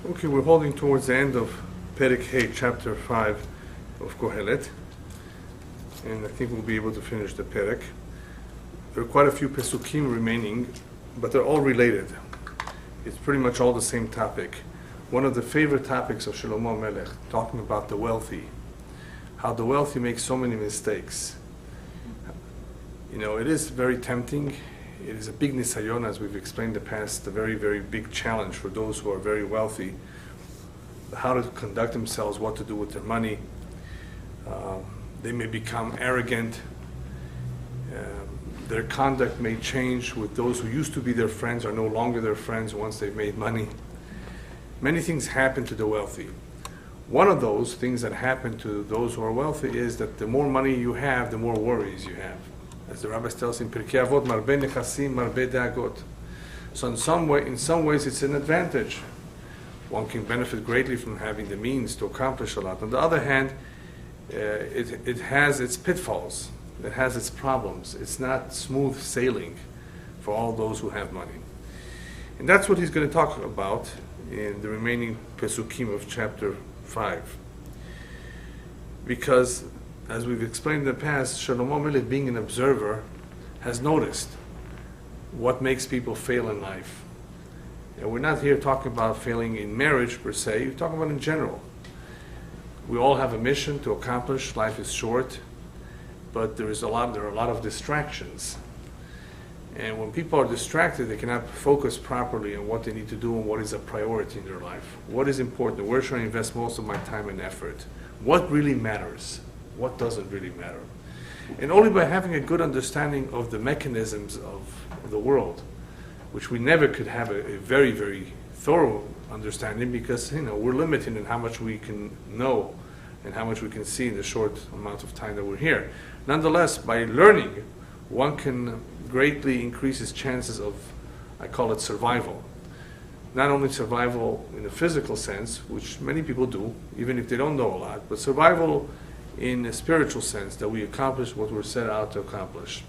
Okay, we're holding towards the end of Perek Hey, chapter 5 of Kohelet, and I think we'll be able to finish the Perek. There are quite a few Pesukim remaining, but they're all related. It's pretty much all the same topic. One of the favorite topics of Shlomo Melech, talking about the wealthy, how the wealthy make so many mistakes. You know, it is very tempting. It is a big nisayon, as we've explained in the past, a very, very big challenge for those who are very wealthy, how to conduct themselves, what to do with their money. They may become arrogant. Their conduct may change with those who used to be their friends are no longer their friends once they've made money. Many things happen to the wealthy. One of those things that happen to those who are wealthy is that the more money you have, the more worries you have. As the rabbis tell us in Pirkei Avot, marbe nechasim, marbe deagot. So in some ways it's an advantage. One can benefit greatly from having the means to accomplish a lot. On the other hand, it has its pitfalls. It has its problems. It's not smooth sailing for all those who have money. And that's what he's going to talk about in the remaining Pesukim of chapter 5. Because, as we've explained in the past, Shlomo Melech, being an observer, has noticed what makes people fail in life. And we're not here talking about failing in marriage per se, we're talking about in general. We all have a mission to accomplish. Life is short, but there are a lot of distractions. And when people are distracted, they cannot focus properly on what they need to do and what is a priority in their life. What is important? Where should I invest most of my time and effort? What really matters? What doesn't really matter? And only by having a good understanding of the mechanisms of the world, which we never could have a very, very thorough understanding, because we're limited in how much we can know and how much we can see in the short amount of time that we're here. Nonetheless, by learning, one can greatly increase his chances of, I call it survival. Not only survival in a physical sense, which many people do, even if they don't know a lot, but survival in a spiritual sense, that we accomplish what we're set out to accomplish.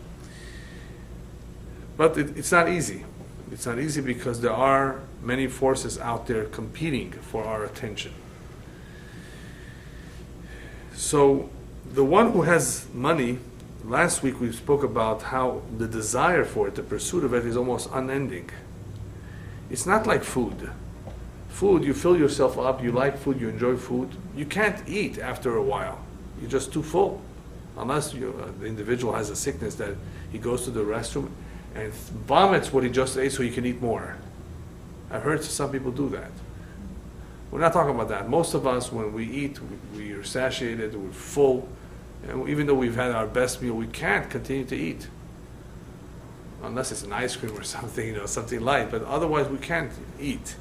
But it's not easy. It's not easy because there are many forces out there competing for our attention. So the one who has money, last week we spoke about how the desire for it, the pursuit of it, is almost unending. It's not like food. Food, you fill yourself up, you like food, you enjoy food. You can't eat after a while. You're just too full. Unless the individual has a sickness that he goes to the restroom and vomits what he just ate so he can eat more. I've heard some people do that. We're not talking about that. Most of us, when we eat, we are satiated, we're full. And even though we've had our best meal, we can't continue to eat. Unless it's an ice cream or something, something light. But otherwise, we can't eat.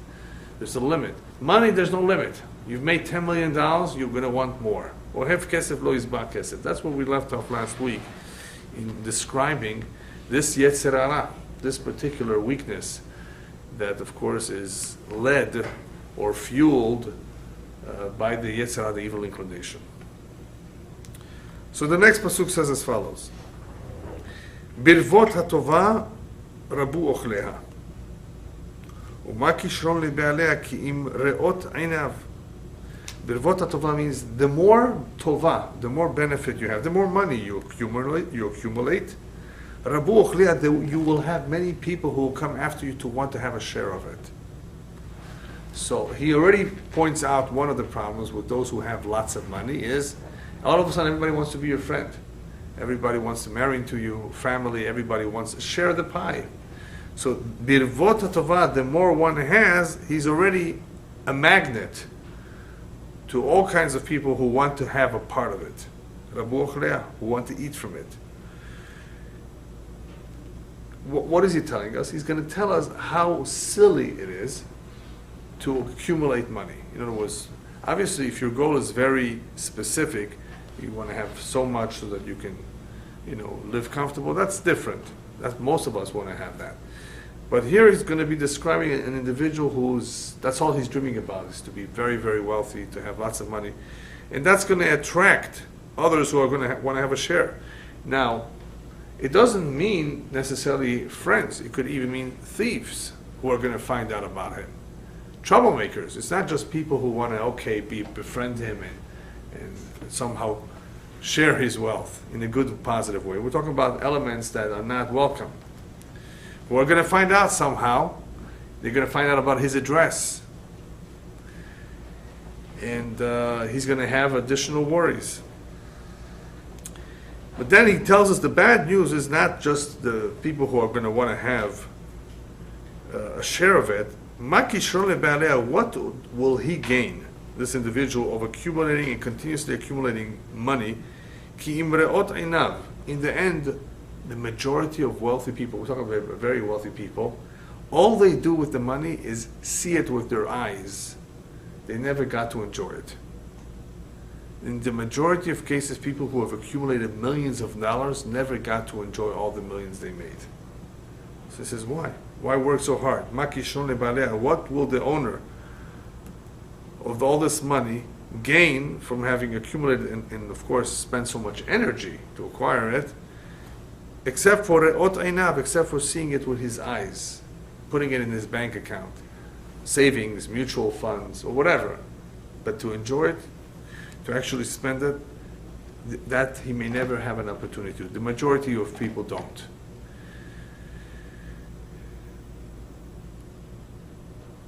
There's a limit. Money, there's no limit. You've made $10 million, you're going to want more. Ohev kesef lo yizbach kesef. That's where we left off last week in describing this Yetzer Hara, this particular weakness that, of course, is led or fueled by the Yetzer Hara, the evil inclination. So the next pasuk says as follows: Birvot hatova rabu ochleha, u'ma kishron lebe'alea ki im re'ot einav. Birvot hatova means the more tova, the more benefit you have, the more money you accumulate. Rabu ochleha, you will have many people who will come after you to want to have a share of it. So he already points out one of the problems with those who have lots of money is all of a sudden everybody wants to be your friend. Everybody wants to marry into you, family, everybody wants to share the pie. So birvot hatova, the more one has, he's already a magnet to all kinds of people who want to have a part of it. Rabu ochleha, who want to eat from it. What is he telling us? He's going to tell us how silly it is to accumulate money. In other words, obviously if your goal is very specific, you want to have so much so that you can, live comfortable, that's different. Most of us want to have that. But here he's going to be describing an individual that's all he's dreaming about, is to be very, very wealthy, to have lots of money. And that's going to attract others who are going to want to have a share. Now, it doesn't mean necessarily friends. It could even mean thieves who are going to find out about him. troublemakers. It's not just people who want to, befriend him and somehow share his wealth in a good, positive way. We're talking about elements that are not welcome. We're going to find out somehow. They're going to find out about his address. And he's going to have additional worries. But then he tells us the bad news is not just the people who are going to want to have a share of it. What will he gain, this individual, of accumulating and continuously accumulating money? In the end, the majority of wealthy people, we're talking about very wealthy people, all they do with the money is see it with their eyes. They never got to enjoy it. In the majority of cases, people who have accumulated millions of dollars never got to enjoy all the millions they made. So he says, why? Why work so hard? What will the owner of all this money gain from having accumulated and of course spent so much energy to acquire it, except for seeing it with his eyes, putting it in his bank account, savings, mutual funds, or whatever. But to enjoy it, to actually spend it, that he may never have an opportunity to. The majority of people don't.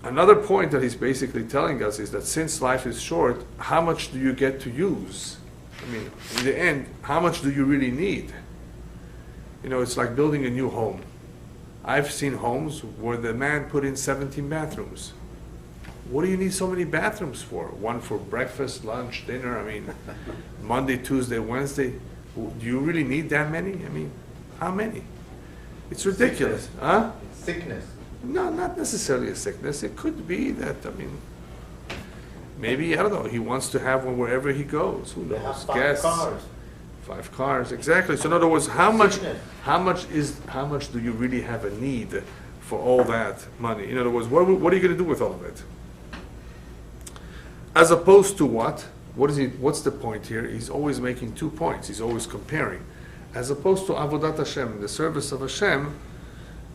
Another point that he's basically telling us is that since life is short, how much do you get to use? I mean, in the end, how much do you really need? You know, it's like building a new home. I've seen homes where the man put in 17 bathrooms. What do you need so many bathrooms for? One for breakfast, lunch, dinner, I mean, Monday, Tuesday, Wednesday. Do you really need that many? I mean, how many? It's ridiculous. Sickness. Huh? Sickness. No, not necessarily a sickness. It could be that, I mean, maybe, I don't know, he wants to have one wherever he goes. Who They knows? have 5 Guests. cars. 5 cars, exactly. So in other words, how much do you really have a need for all that money? In other words, what are you going to do with all of it? As opposed to what? What's the point here? He's always making 2 points. He's always comparing. As opposed to Avodat Hashem, the service of Hashem,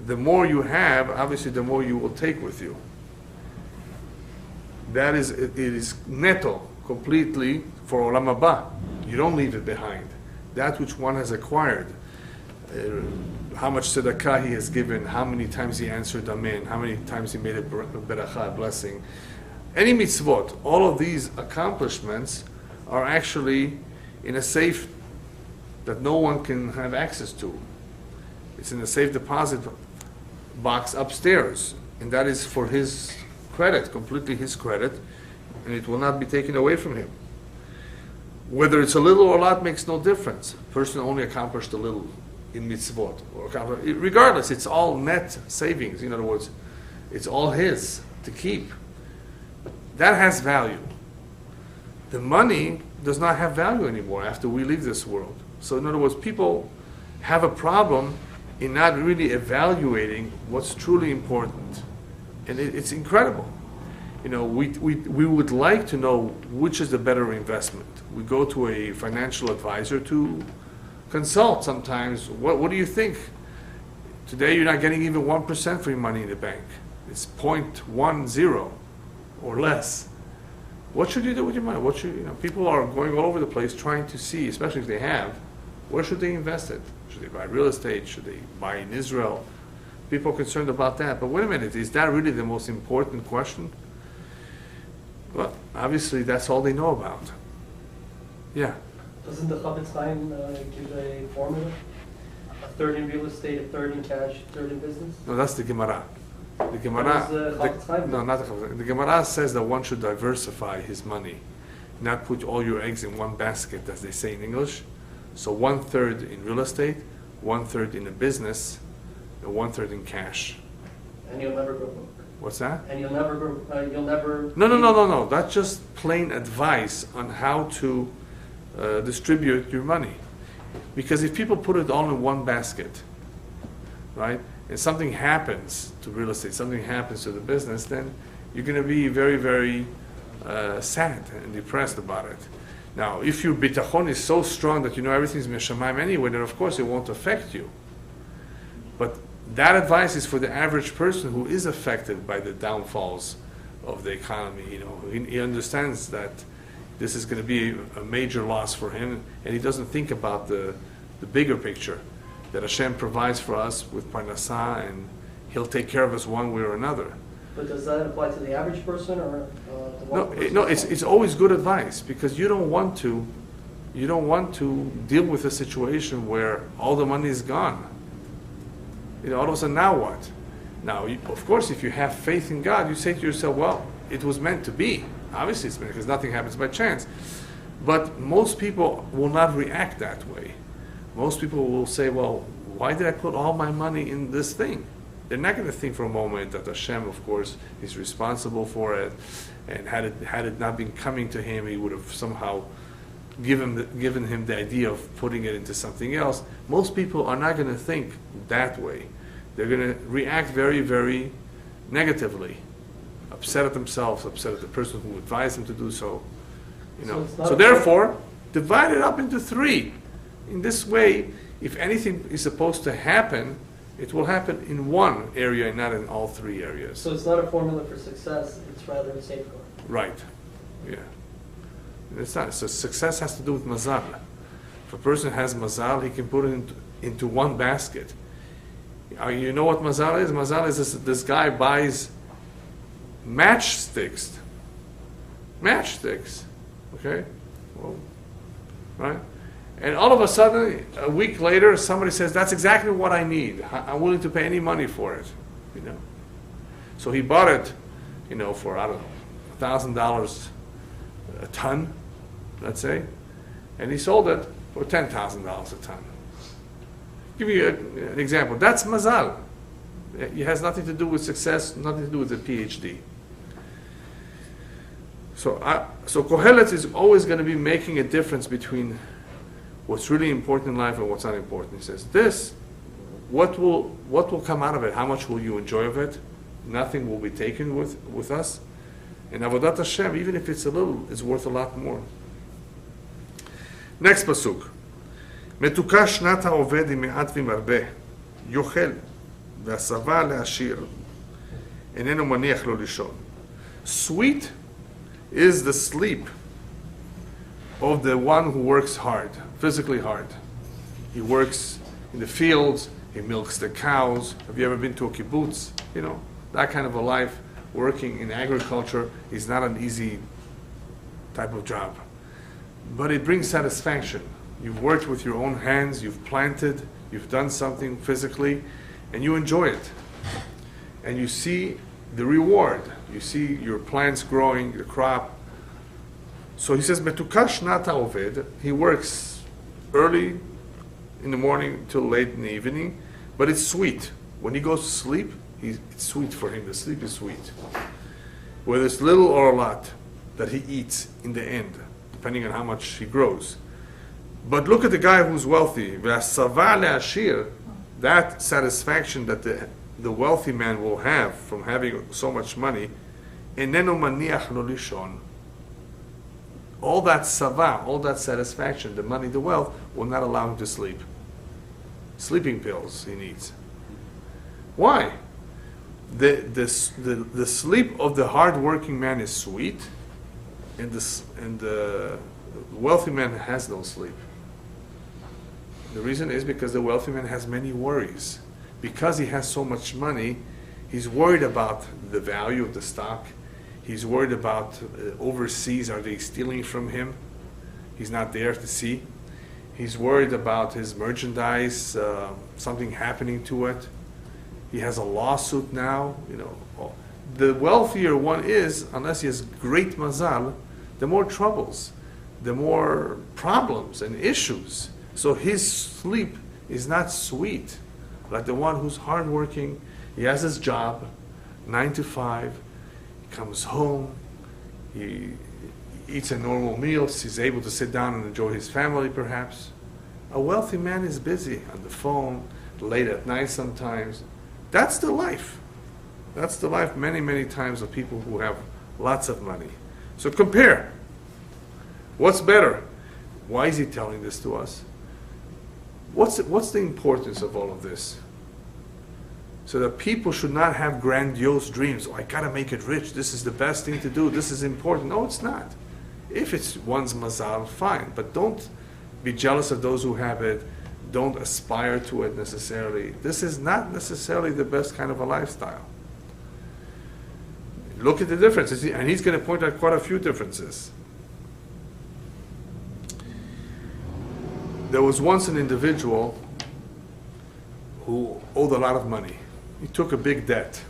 the more you have, obviously the more you will take with you. That is, it is netto, completely for Olam Haba. You don't leave it behind. That which one has acquired, how much tzedakah he has given, how many times he answered amen, how many times he made a beracha, a blessing. Any mitzvot, all of these accomplishments are actually in a safe that no one can have access to. It's in a safe deposit box upstairs, and that is for his credit, completely his credit, and it will not be taken away from him. Whether it's a little or a lot makes no difference. A person only accomplished a little in mitzvot. Regardless, it's all net savings. In other words, it's all his to keep. That has value. The money does not have value anymore after we leave this world. So in other words, people have a problem in not really evaluating what's truly important. And it's incredible. You know, we would like to know which is the better investment. We go to a financial advisor to consult sometimes. What do you think? Today you're not getting even 1% for your money in the bank. It's 0.10 or less. What should you do with your money? People are going all over the place trying to see, especially if they have, where should they invest it? Should they buy real estate? Should they buy in Israel? People are concerned about that. But wait a minute, is that really the most important question? Well, obviously that's all they know about. Yeah. Doesn't the Chavetz Chaim give a formula? A third in real estate, a third in cash, a third in business? No, that's the Gemara. The Gemara. What does Chavetz Chaim do? No, not the Chavetz Chaim. The Gemara says that one should diversify his money, not put all your eggs in one basket, as they say in English. So 1/3 in real estate, 1/3 in a business, and 1/3 in cash. And you'll never go broke. What's that? And you'll never. No. That's just plain advice on how to distribute your money. Because if people put it all in one basket, right, and something happens to real estate, something happens to the business, then you're going to be very, very sad and depressed about it. Now, if your bitachon is so strong that you know everything's mishamayim anyway, then of course it won't affect you. But that advice is for the average person who is affected by the downfalls of the economy. He understands that this is going to be a major loss for him, and he doesn't think about the bigger picture that Hashem provides for us with parnasah, and He'll take care of us one way or another. But does that apply to the average person or the one person? No, it's always good advice, because you don't want to deal with a situation where all the money is gone. All of a sudden, now what? Now, of course, if you have faith in God, you say to yourself, well, it was meant to be. Obviously it's meant, because nothing happens by chance. But most people will not react that way. Most people will say, well, why did I put all my money in this thing? They're not going to think for a moment that Hashem, of course, is responsible for it, and had it not been coming to him, he would have somehow given him the idea of putting it into something else. Most people are not going to think that way. They're going to react very, very negatively, upset at themselves, upset at the person who advised them to do so. So therefore, divide it up into three. In this way, if anything is supposed to happen, it will happen in one area and not in all three areas. So it's not a formula for success, it's rather a safeguard. Right. Yeah. It's not. So success has to do with mazal. If a person has mazal, he can put it into one basket. You know what mazal is? Mazal is this guy buys matchsticks. Okay? Well, right? And all of a sudden, a week later, somebody says, that's exactly what I need. I'm willing to pay any money for it. So he bought it, for, I don't know, $1,000 a ton, let's say, and he sold it for $10,000 a ton. Give you an example. That's mazal. It has nothing to do with success, nothing to do with a PhD. So Kohelet is always going to be making a difference between what's really important in life and what's not important. He says, what will come out of it? How much will you enjoy of it? Nothing will be taken with us. And Avodat Hashem, even if it's a little, is worth a lot more. Next pasuk. מתוקה שנת העובד עם מעט ומרבה, יוכל, והשבע לעשיר, איננו מניח לו לישון. Sweet is the sleep of the one who works hard, physically hard. He works in the fields, he milks the cows. Have you ever been to a kibbutz? That kind of a life, working in agriculture, is not an easy type of job. But it brings satisfaction. You've worked with your own hands, you've planted, you've done something physically, and you enjoy it. And you see the reward. You see your plants growing, the crop. So he says, "Metuka shnat ha'oved." He works early in the morning till late in the evening, but it's sweet. When he goes to sleep, it's sweet for him. The sleep is sweet. Whether it's little or a lot that he eats in the end, depending on how much he grows. But look at the guy who's wealthy. V'asava le'ashir, that satisfaction that the wealthy man will have from having so much money, enenu maniach lo lishon. All that sava, all that satisfaction, the money, the wealth, will not allow him to sleep. Sleeping pills he needs. Why? The sleep of the hard-working man is sweet, and the wealthy man has no sleep. The reason is because the wealthy man has many worries. Because he has so much money, he's worried about the value of the stock. He's worried about overseas, are they stealing from him? He's not there to see. He's worried about his merchandise, something happening to it. He has a lawsuit now. The wealthier one is, unless he has great mazal, the more troubles, the more problems and issues. So his sleep is not sweet, like the one who's hardworking. He has his job, 9 to 5. He comes home. He eats a normal meal. He's able to sit down and enjoy his family, perhaps. A wealthy man is busy on the phone, late at night sometimes. That's the life. That's the life many, many times of people who have lots of money. So compare. What's better? Why is he telling this to us? What's the importance of all of this? So that people should not have grandiose dreams. Oh, I gotta make it rich. This is the best thing to do. This is important. No, it's not. If it's one's mazal, fine. But don't be jealous of those who have it. Don't aspire to it necessarily. This is not necessarily the best kind of a lifestyle. Look at the differences. And he's going to point out quite a few differences. There was once an individual who owed a lot of money. He took a big debt.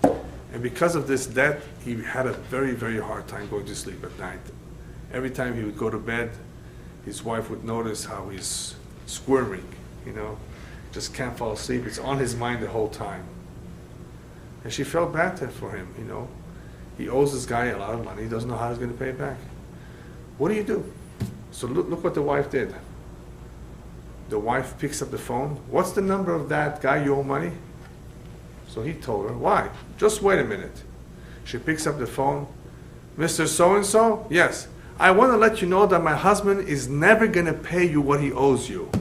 And because of this debt, he had a very, very hard time going to sleep at night. Every time he would go to bed, his wife would notice how he's squirming, just can't fall asleep. It's on his mind the whole time. And she felt bad for him, He owes this guy a lot of money. He doesn't know how he's going to pay it back. What do you do? So look what the wife did. The wife picks up the phone. What's the number of that guy you owe money? So he told her. Why? Just wait a minute. She picks up the phone. Mr. So-and-so? Yes. I want to let you know that my husband is never going to pay you what he owes you.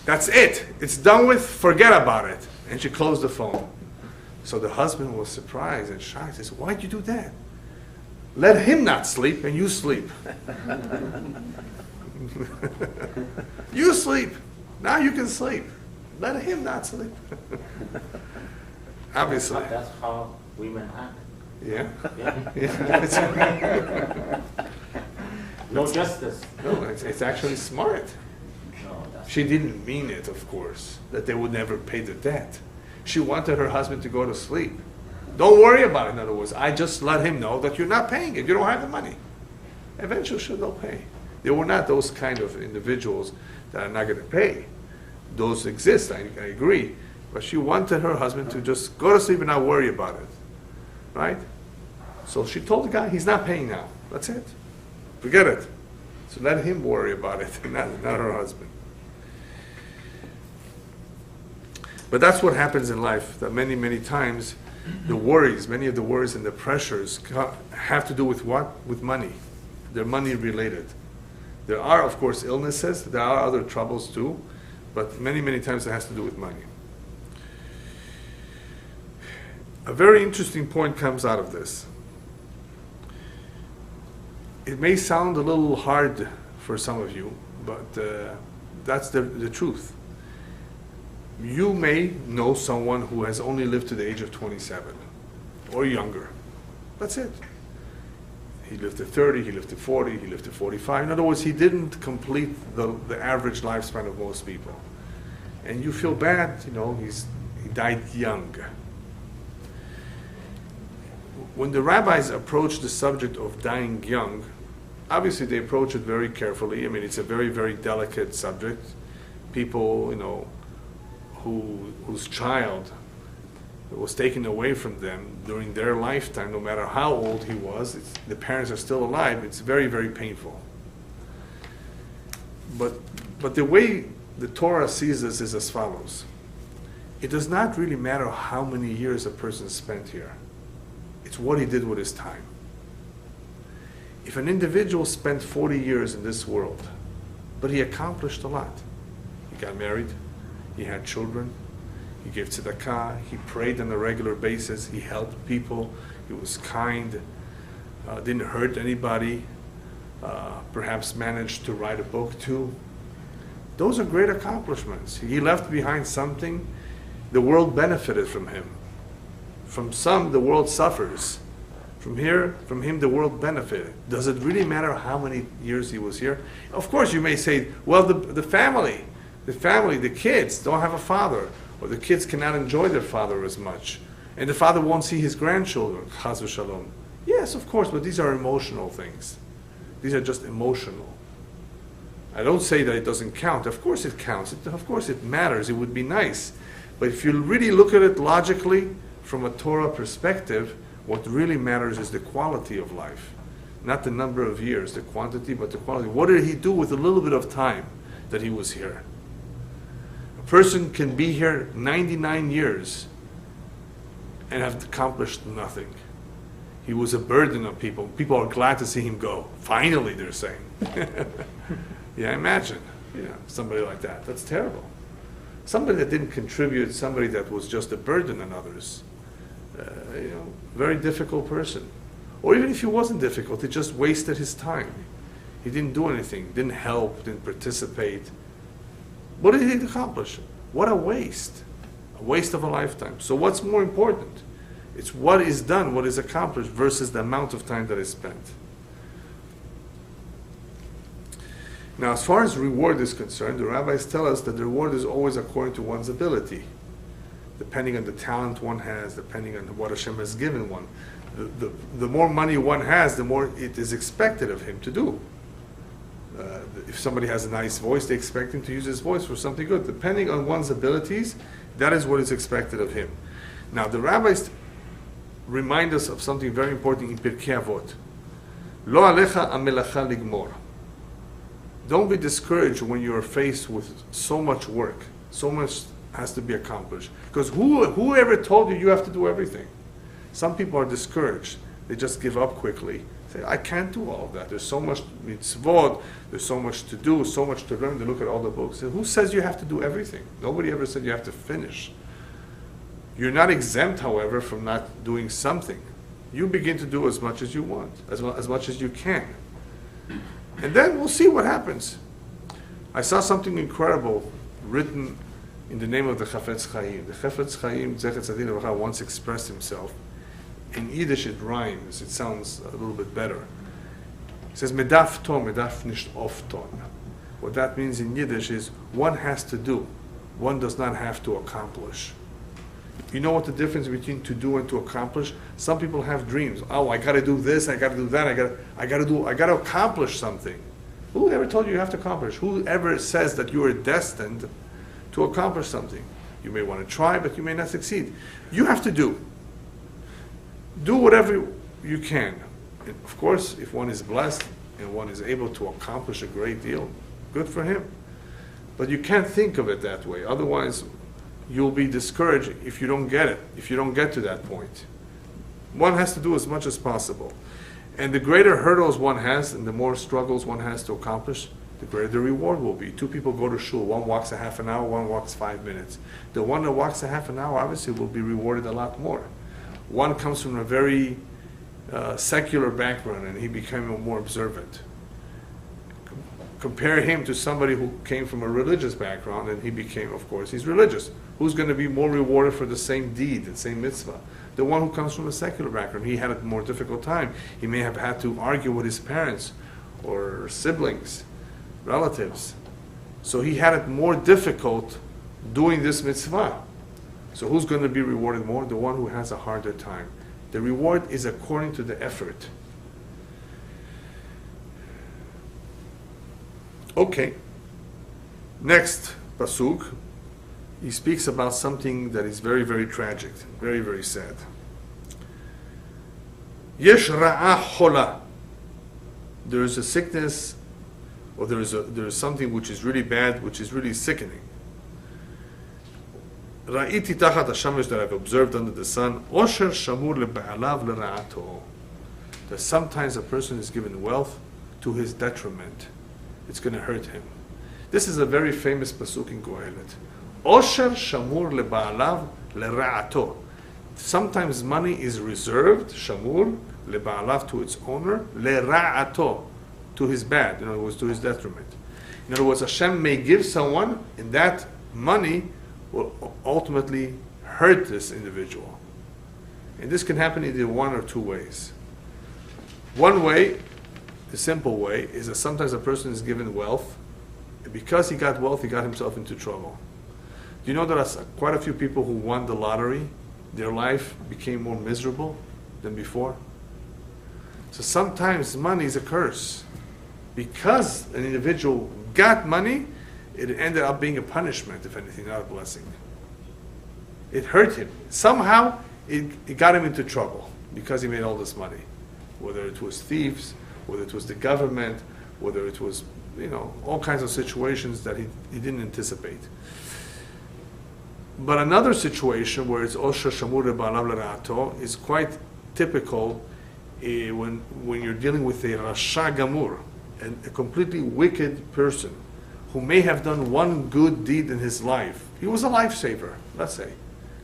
That's it. It's done with. Forget about it. And she closed the phone. So the husband was surprised and shocked. He says, why'd you do that? Let him not sleep and you sleep. You sleep. Now you can sleep. Let him not sleep. Obviously. That's how women act. Yeah. Yeah. No justice. No, it's actually smart. No, She didn't mean it, of course, that they would never pay the debt. She wanted her husband to go to sleep. Don't worry about it, in other words. I just let him know that you're not paying it. You don't have the money. Eventually, they'll pay. They were not those kind of individuals that are not going to pay. Those exist, I agree. But she wanted her husband to just go to sleep and not worry about it. Right? So she told the guy, he's not paying now. That's it. Forget it. So let him worry about it, not her husband. But that's what happens in life, that many, many times the worries, many of the worries and the pressures have to do with what? With money. They're money related. There are, of course, illnesses. There are other troubles too. But many, many times it has to do with money. A very interesting point comes out of this. It may sound a little hard for some of you, but that's the truth. You may know someone who has only lived to the age of 27 or younger. That's it. He lived to 30, he lived to 40, he lived to 45. In other words, he didn't complete the average lifespan of most people. And you feel bad, he died young. When the rabbis approach the subject of dying young, obviously they approach it very carefully. I mean, it's a very, very delicate subject. People, whose child was taken away from them during their lifetime, no matter how old he was, the parents are still alive, it's very, very painful. But the way the Torah sees this is as follows. It does not really matter how many years a person spent here. It's what he did with his time. If an individual spent 40 years in this world, but he accomplished a lot. He got married, he had children, he gave tzedakah, he prayed on a regular basis, he helped people, he was kind, didn't hurt anybody, perhaps managed to write a book too. Those are great accomplishments. He left behind something. The world benefited from him. From some, the world suffers. From him, the world benefited. Does it really matter how many years he was here? Of course, you may say, well, the family, the kids don't have a father, or the kids cannot enjoy their father as much, and the father won't see his grandchildren, chas v'shalom. Yes, of course, but these are emotional things. These are just emotional. I don't say that it doesn't count. Of course it counts. Of course it matters. It would be nice. But if you really look at it logically, from a Torah perspective, what really matters is the quality of life. Not the number of years, the quantity, but the quality. What did he do with a little bit of time that he was here? A person can be here 99 years and have accomplished nothing. He was a burden on people. People are glad to see him go. Finally, they're saying. Yeah, imagine, somebody like that. That's terrible. Somebody that didn't contribute, somebody that was just a burden on others. Very difficult person. Or even if he wasn't difficult, he just wasted his time. He didn't do anything, didn't help, didn't participate. What did he accomplish? What a waste. A waste of a lifetime. So what's more important? It's what is done, what is accomplished, versus the amount of time that is spent. Now, as far as reward is concerned, the rabbis tell us that the reward is always according to one's ability, depending on the talent one has, depending on what Hashem has given one. The more money one has, the more it is expected of him to do. If somebody has a nice voice, they expect him to use his voice for something good. Depending on one's abilities, that is what is expected of him. Now, the rabbis remind us of something very important in Pirkei Avot. Lo alecha amelacha ligmor. Don't be discouraged when you are faced with so much work. So much has to be accomplished. Because whoever told you have to do everything? Some people are discouraged. They just give up quickly. Say, I can't do all of that. There's so much mitzvot. There's so much to do, so much to learn. They look at all the books. And who says you have to do everything? Nobody ever said you have to finish. You're not exempt, however, from not doing something. You begin to do as much as you want, as much as you can. And then we'll see what happens. I saw something incredible written in the name of the Chafetz Chaim. The Chafetz Chaim, Zechet Tzaddik Levracha, once expressed himself. In Yiddish it rhymes, it sounds a little bit better. It says, Medaf ton, medaf nicht oft ton. What that means in Yiddish is, one has to do, one does not have to accomplish. You know what the difference between to do and to accomplish? Some people have dreams. Oh, I got to do this, I got to do that, I got to accomplish something. Who ever told you have to accomplish? Whoever says that you are destined to accomplish something? You may want to try, but you may not succeed. You have to do. Do whatever you can. And of course, if one is blessed and one is able to accomplish a great deal, good for him. But you can't think of it that way. Otherwise, you'll be discouraged if you don't get it, if you don't get to that point. One has to do as much as possible. And the greater hurdles one has and the more struggles one has to accomplish, the greater the reward will be. Two people go to shul, one walks a half an hour, one walks 5 minutes. The one that walks a half an hour obviously will be rewarded a lot more. One comes from a very secular background and he became more observant. Compare him to somebody who came from a religious background and he became, of course, he's religious. Who's going to be more rewarded for the same deed, the same mitzvah? The one who comes from a secular background. He had a more difficult time. He may have had to argue with his parents or siblings, relatives. So he had it more difficult doing this mitzvah. So who's going to be rewarded more? The one who has a harder time. The reward is according to the effort. Okay. Next pasuk, he speaks about something that is very, very tragic, very, very sad. Yesh ra'ah chola. There is a sickness, or there is something which is really bad, which is really sickening. Ra'iti tachat hashamesh, that I've observed under the sun, osher shamur leba'alav lera'ato. That sometimes a person is given wealth to his detriment. It's going to hurt him. This is a very famous pasuk in Kohelet. Osher shamur leba'alav lera'ato. Sometimes money is reserved, shamur, leba'alav, to its owner, lera'ato, to his bad, in other words, to his detriment. In other words, Hashem may give someone, and that money will ultimately hurt this individual. And this can happen either one or two ways. One way, the simple way, is that sometimes a person is given wealth, and because he got wealth, he got himself into trouble. Do you know there are quite a few people who won the lottery, their life became more miserable than before? So sometimes money is a curse. Because an individual got money, it ended up being a punishment, if anything, not a blessing. It hurt him. Somehow, it got him into trouble because he made all this money. Whether it was thieves, whether it was the government, whether it was, all kinds of situations that he didn't anticipate. But another situation where it's Osher Shamur Ba'alav L'Ra'ato is quite typical when you're dealing with a Rasha Gamur, a completely wicked person who may have done one good deed in his life. He was a lifesaver, let's say,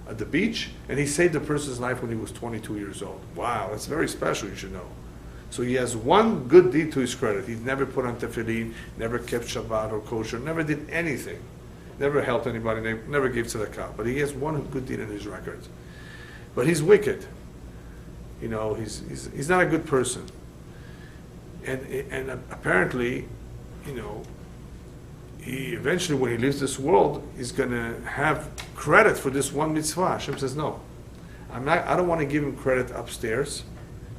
at the beach, and he saved a person's life when he was 22 years old. Wow, that's very special, you should know. So he has one good deed to his credit. He never put on tefillin, never kept Shabbat or kosher, never did anything, never helped anybody, never gave tzedakah. But he has one good deed in his record. But he's wicked. You know, he's not a good person. And apparently, you know, he eventually, when he leaves this world, he's going to have credit for this one mitzvah. Hashem says, no, I don't want to give him credit upstairs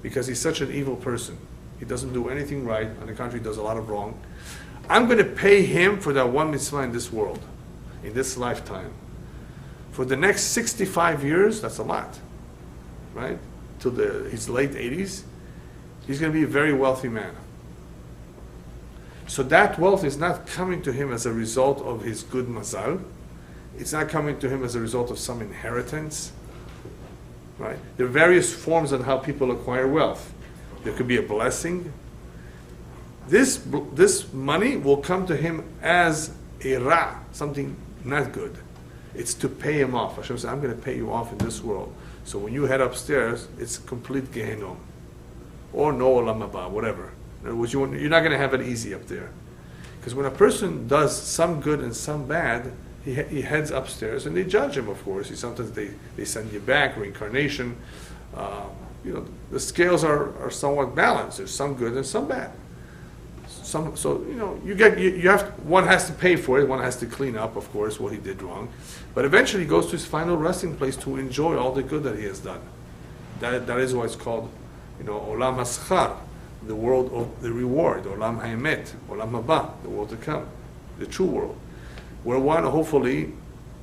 because he's such an evil person. He doesn't do anything right. On the contrary, he does a lot of wrong. I'm going to pay him for that one mitzvah in this world, in this lifetime. For the next 65 years, that's a lot, right? Till his late 80s, he's going to be a very wealthy man. So that wealth is not coming to him as a result of his good mazal. It's not coming to him as a result of some inheritance. Right? There are various forms on how people acquire wealth. There could be a blessing. This money will come to him as a ra, something not good. It's to pay him off. Hashem says, I'm going to pay you off in this world. So when you head upstairs, it's complete gehenom. Or no olam haba, whatever. In other words, you're not going to have it easy up there. Because when a person does some good and some bad, he heads upstairs and they judge him, of course. Sometimes they send you back, reincarnation. You know, the scales are somewhat balanced. There's some good and some bad. So you know, one has to pay for it, one has to clean up, of course, what he did wrong. But eventually he goes to his final resting place to enjoy all the good that he has done. That is why it's called, you know, Olam HaSchar, the world of the reward, Olam HaEmet, Olam Haba, the world to come, the true world, where one hopefully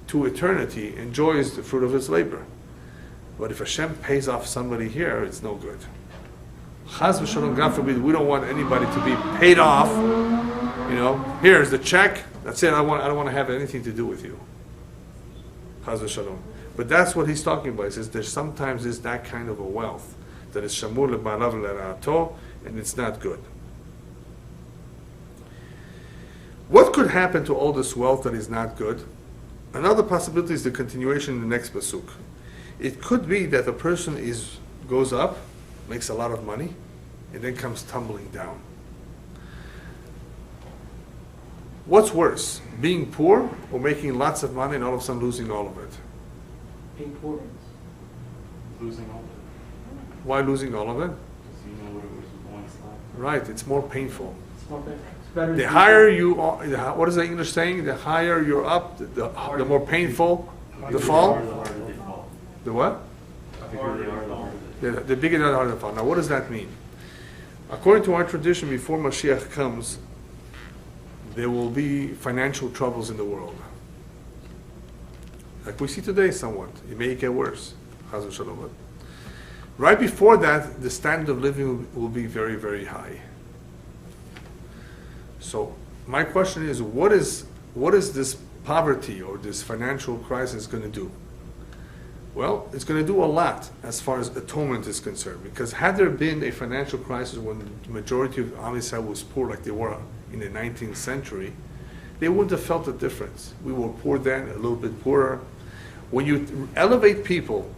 to eternity enjoys the fruit of his labor. But if Hashem pays off somebody here, it's no good. Chaz v'shalom, God forbid, we don't want anybody to be paid off. You know, here's the check, that's it, I don't want to have anything to do with you. Chaz v'shalom. But that's what he's talking about. He says there sometimes is that kind of a wealth that is shamur leba'alav le'ra'ato, and it's not good. What could happen to all this wealth that is not good? Another possibility is the continuation in the next pasuk. It could be that a person goes up, makes a lot of money, and then comes tumbling down. What's worse, being poor or making lots of money and all of a sudden losing all of it? Being poor. Losing all of it. Why losing all of it? Because you know what it was once like. Right, it's more painful. It's not fair. It's better The to higher you are, what is the English saying? The higher you're up, the more painful the fall. The harder they fall. The what? The bigger they are, the harder they fall. The bigger the harder the fall. Now, what does that mean? According to our tradition, before Mashiach comes, there will be financial troubles in the world. Like we see today somewhat. It may get worse. Chaz v'shalom. Right before that, the standard of living will be very, very high. So my question is, what is this poverty or this financial crisis going to do? Well, it's going to do a lot as far as atonement is concerned. Because had there been a financial crisis when the majority of Am Yisrael was poor like they were in the 19th century, they wouldn't have felt the difference. We were poor then, a little bit poorer. When you elevate people,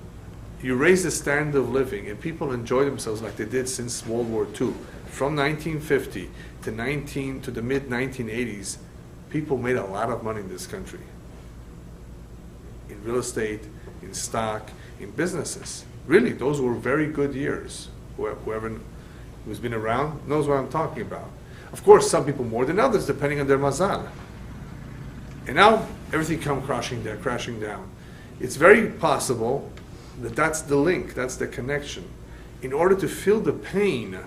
you raise the standard of living, and people enjoy themselves like they did since World War II. From 1950 to the mid-1980s, people made a lot of money in this country. In real estate, in stock, in businesses. Really, those were very good years. Whoever who's been around knows what I'm talking about. Of course, some people more than others, depending on their mazal. And now, everything comes crashing down. It's very possible that that's the link, that's the connection. In order to feel the pain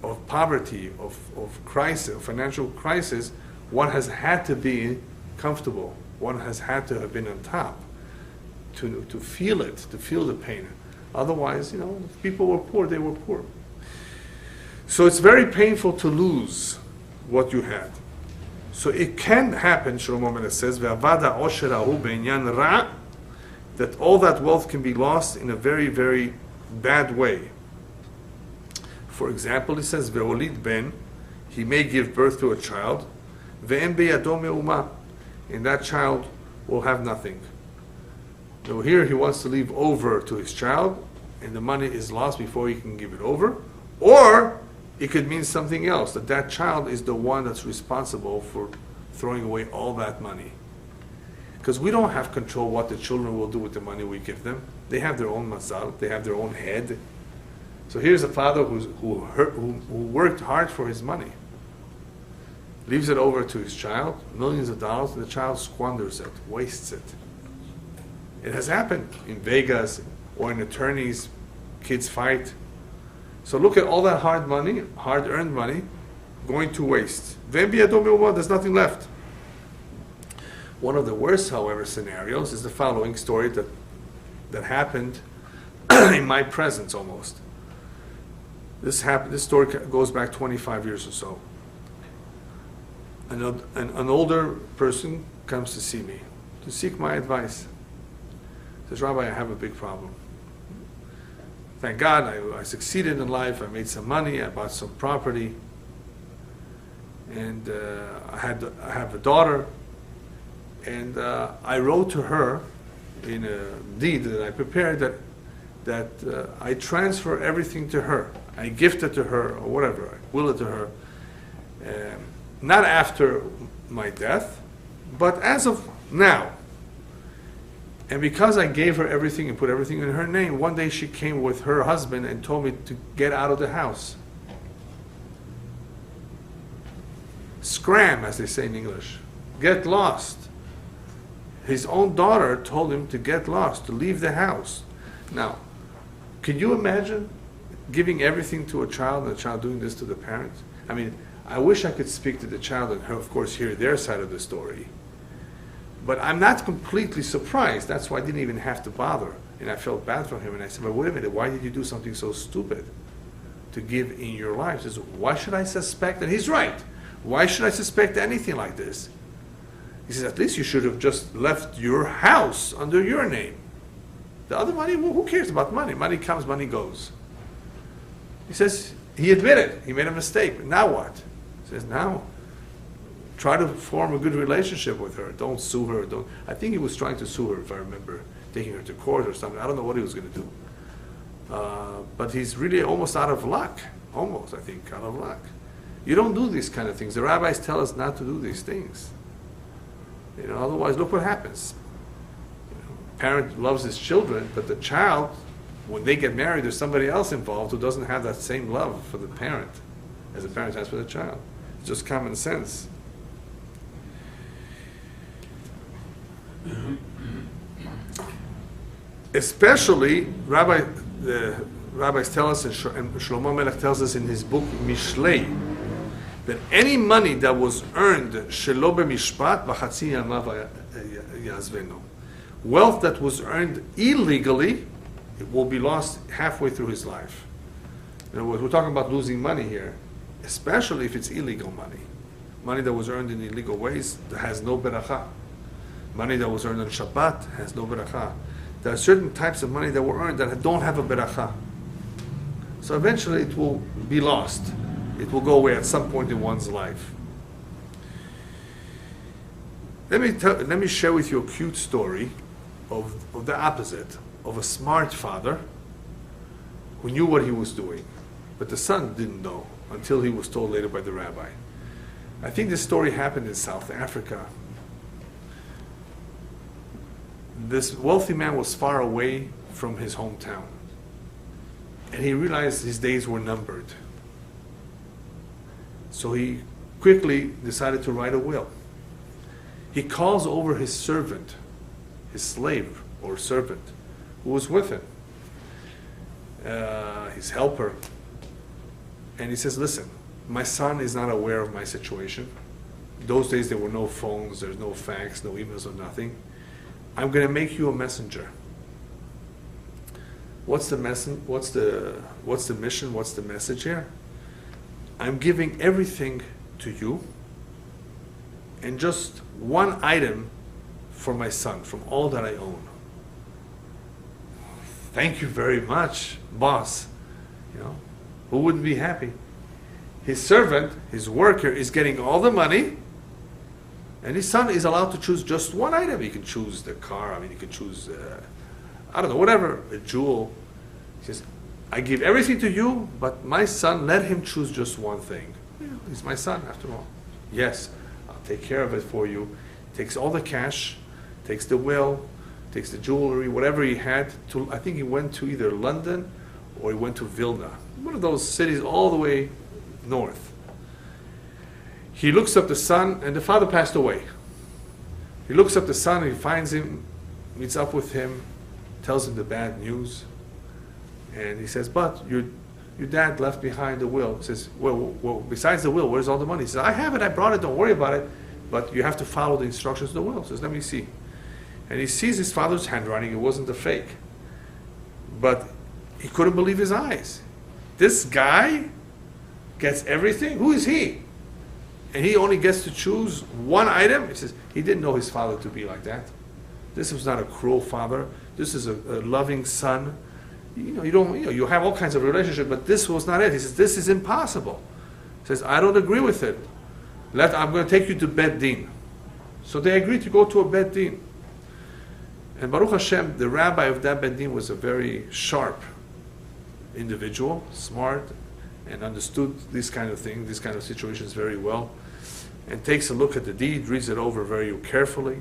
of poverty, of crisis, of financial crisis, one has had to be comfortable. One has had to have been on top to feel it, to feel the pain. Otherwise, if people were poor, they were poor. So it's very painful to lose what you had. So it can happen, Shlomo Melech says, "Ve'avada osherahu be'inyan ra," that all that wealth can be lost in a very, very bad way. For example, he says, "Ve'olid ben," he may give birth to a child, Ve'en beyado me'uma. And that child will have nothing. So here he wants to leave over to his child, and the money is lost before he can give it over. Or it could mean something else, that that child is the one that's responsible for throwing away all that money. Because we don't have control what the children will do with the money we give them. They have their own mazal, they have their own head. So here's a father who worked hard for his money. Leaves it over to his child, millions of dollars, and the child squanders it, wastes it. It has happened in Vegas or in attorneys, kids fight. So look at all that hard money, hard-earned money, going to waste. There's nothing left. One of the worst, however, scenarios is the following story that happened in my presence almost. This story goes back 25 years or so. An older person comes to see me, to seek my advice. Says, Rabbi, I have a big problem. Thank God I succeeded in life, I made some money, I bought some property, and I have a daughter, and I wrote to her in a deed that I prepared that I transfer everything to her. I gift it to her, or whatever, I will it to her. Not after my death, but as of now. And because I gave her everything and put everything in her name, one day she came with her husband and told me to get out of the house. Scram, as they say in English. Get lost. His own daughter told him to get lost, to leave the house. Now, can you imagine giving everything to a child and the child doing this to the parents? I mean, I wish I could speak to the child and, of course, hear their side of the story. But I'm not completely surprised. That's why I didn't even have to bother. And I felt bad for him. And I said, but wait a minute, why did you do something so stupid to give in your life? He says, why should I suspect? And he's right. Why should I suspect anything like this? He says, at least you should have just left your house under your name. The other money, well, who cares about money? Money comes, money goes. He says, he admitted, he made a mistake. But now what? He says, now, try to form a good relationship with her. Don't sue her. I think he was trying to sue her, if I remember, taking her to court or something. I don't know what he was going to do. But he's really almost out of luck. Almost, I think, out of luck. You don't do these kind of things. The rabbis tell us not to do these things. You know, otherwise, look what happens. Parent loves his children, but the child, when they get married, there's somebody else involved who doesn't have that same love for the parent as the parent has for the child. It's just common sense. Especially, the rabbis tell us, and Shlomo Melech tells us in his book Mishlei, that any money that was earned shelo b'mishpat b'chatzi yamav yazvenu, wealth that was earned illegally, it will be lost halfway through his life. In other words, we're talking about losing money here, especially if it's illegal money. Money that was earned in illegal ways that has no beracha. Money that was earned on Shabbat has no beracha. There are certain types of money that were earned that don't have a beracha. So eventually it will be lost. It will go away at some point in one's life. Let me share with you a cute story of the opposite, of a smart father who knew what he was doing, but the son didn't know until he was told later by the rabbi. I think this story happened in South Africa. This wealthy man was far away from his hometown, and he realized his days were numbered. So he quickly decided to write a will. He calls over his servant, his slave or servant, who was with him, his helper, and he says, listen, my son is not aware of my situation. Those days there were no phones, there's no fax, no emails, or nothing. I'm going to make you a messenger. What's the mission? What's the message here? I'm giving everything to you, and just one item for my son from all that I own. Thank you very much, boss. You know, who wouldn't be happy? His servant, his worker, is getting all the money, And his son is allowed to choose just one item. He can choose the car. I mean, he can choose, I don't know, whatever, a jewel. He says, I give everything to you, but my son, let him choose just one thing. He's my son, after all. Yes, I'll take care of it for you. Takes all the cash, takes the will, takes the jewelry, whatever he had. I think he went to either London or he went to Vilna, one of those cities all the way north. He looks up the son, and the father passed away. He looks up the son, and he finds him, meets up with him, tells him the bad news, and he says, but your dad left behind the will. He says, well, besides the will, where's all the money? He says, I have it, I brought it, don't worry about it, but you have to follow the instructions of the will. He says, let me see. And he sees his father's handwriting. It wasn't a fake. But he couldn't believe his eyes. This guy gets everything? Who is he? And he only gets to choose one item. He says he didn't know his father to be like that. This was not a cruel father. This is a loving son. You have all kinds of relationships, but this was not it. He says this is impossible. He says I don't agree with it. I'm going to take you to Bet Din. So they agreed to go to a Bet Din. And Baruch Hashem, the rabbi of that Bet Din was a very sharp individual, smart, and understood these kind of things, these kind of situations very well, and takes a look at the deed, reads it over very carefully,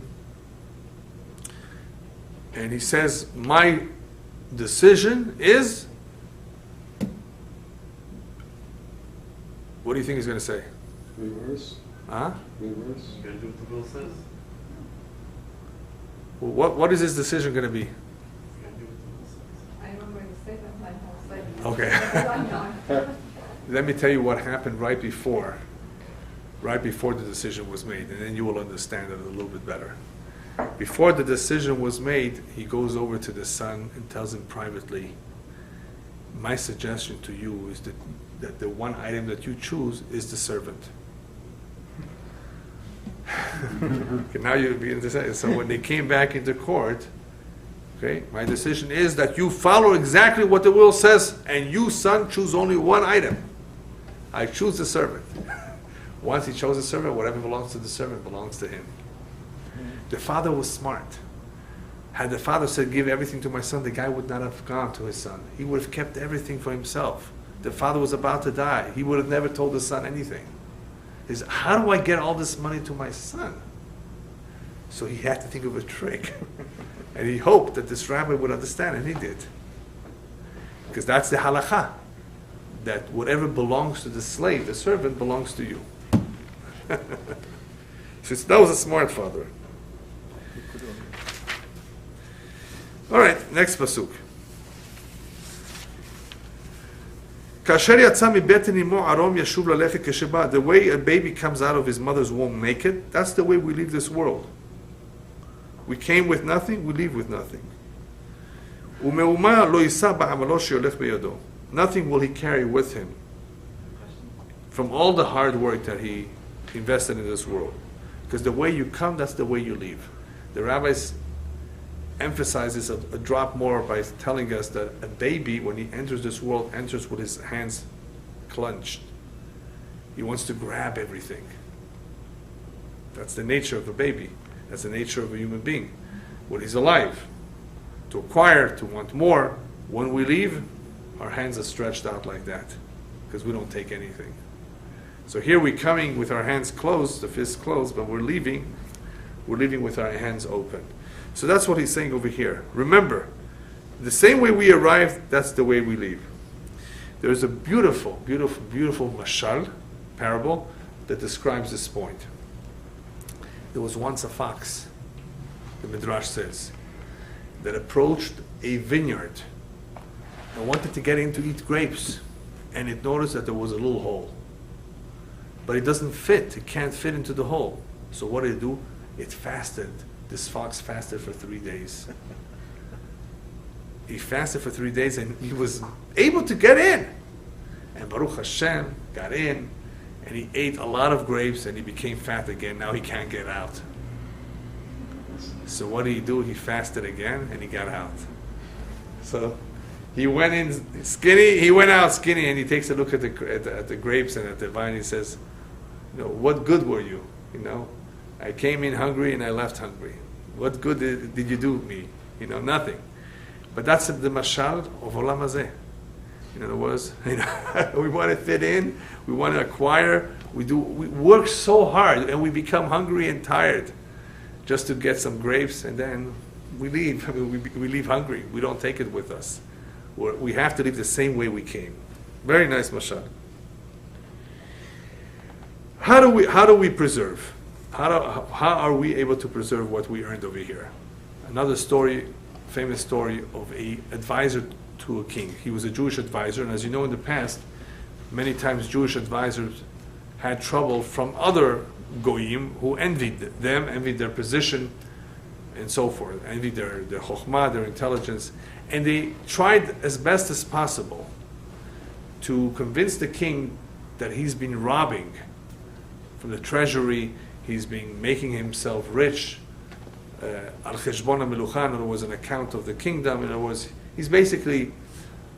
and he says, my decision is, what do you think he's going to say? Reverse. Huh? Reverse. You gotta do what the will says. Well, what is his decision going to be? You gotta do what the will says. I remember the statement my whole statement. Okay. Let me tell you what happened right before the decision was made, and then you will understand it a little bit better. Before the decision was made, he goes over to the son and tells him privately, my suggestion to you is that the one item that you choose is the servant. Okay, now you begin to say, so when they came back into court, okay, my decision is that you follow exactly what the will says, and you, son, choose only one item. I choose the servant. Once he chose the servant, whatever belongs to the servant belongs to him. The father was smart. Had the father said, give everything to my son, the guy would not have gone to his son. He would have kept everything for himself. The father was about to die. He would have never told the son anything. He said, how do I get all this money to my son? So he had to think of a trick. And he hoped that this rabbi would understand, and he did. Because that's the halakha, that whatever belongs to the slave, the servant, belongs to you. So that was a smart father. All right, next pasuk. The way a baby comes out of his mother's womb naked, that's the way we leave this world. We came with nothing, we leave with nothing. Nothing will he carry with him from all the hard work that he invested in this world. Because the way you come, that's the way you leave. The rabbis emphasize this a drop more by telling us that a baby, when he enters this world, enters with his hands clenched. He wants to grab everything. That's the nature of a baby. That's the nature of a human being. When he's alive, to acquire, to want more. When we leave, our hands are stretched out like that, because we don't take anything. So here we're coming with our hands closed, the fists closed, but we're leaving with our hands open. So that's what he's saying over here. Remember, the same way we arrived, that's the way we leave. There's a beautiful, beautiful, beautiful mashal, parable, that describes this point. There was once a fox, the Midrash says, that approached a vineyard and wanted to get in to eat grapes, and it noticed that there was a little hole. But it doesn't fit, it can't fit into the hole. So what did it do? It fasted. This fox fasted for 3 days. He fasted for 3 days and he was able to get in. And Baruch Hashem got in and he ate a lot of grapes and he became fat again. Now he can't get out. So what did he do? He fasted again and he got out. So he went in skinny, he went out skinny, and he takes a look at the grapes and at the vine. He says, what good were you? I came in hungry and I left hungry. What good did you do me? Nothing. But that's the mashal of olam hazeh. In other words, we want to fit in, we want to acquire, we work so hard and we become hungry and tired just to get some grapes, and then we leave. We leave hungry. We don't take it with us. We have to leave the same way we came. Very nice mashal. How do we preserve? How are we able to preserve what we earned over here? Another story, famous story of a advisor to a king. He was a Jewish advisor, and as you know, in the past, many times Jewish advisors had trouble from other goyim who envied them, envied their position, and so forth, envied their chokhmah, their intelligence, and they tried as best as possible to convince the king that he's been robbing from the treasury, he's been making himself rich, al cheshbon ha-melucha, in other words, an account of the kingdom, in other words, he's basically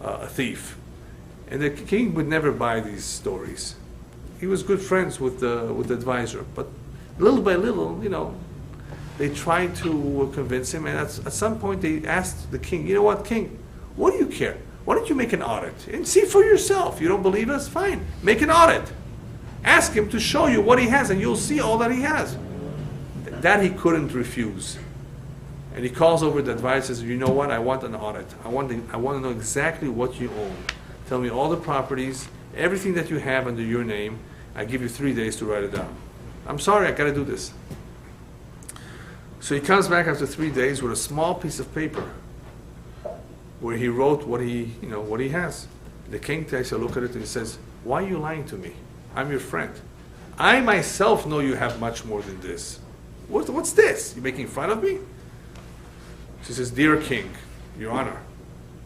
a thief. And the king would never buy these stories. He was good friends with the advisor, but little by little, they tried to convince him, and at some point they asked the king, you know what, king, what do you care? Why don't you make an audit and see for yourself? You don't believe us? Fine, make an audit. Ask him to show you what he has, and you'll see all that he has. That he couldn't refuse. And he calls over the advisor and says, you know what, I want an audit. I want to know exactly what you own. Tell me all the properties, everything that you have under your name. I give you 3 days to write it down. I'm sorry, I got to do this. So he comes back after 3 days with a small piece of paper where he wrote what he has. The king takes a look at it and he says, why are you lying to me? I'm your friend. I myself know you have much more than this. What's this? You making fun of me? She says, dear king, your honor,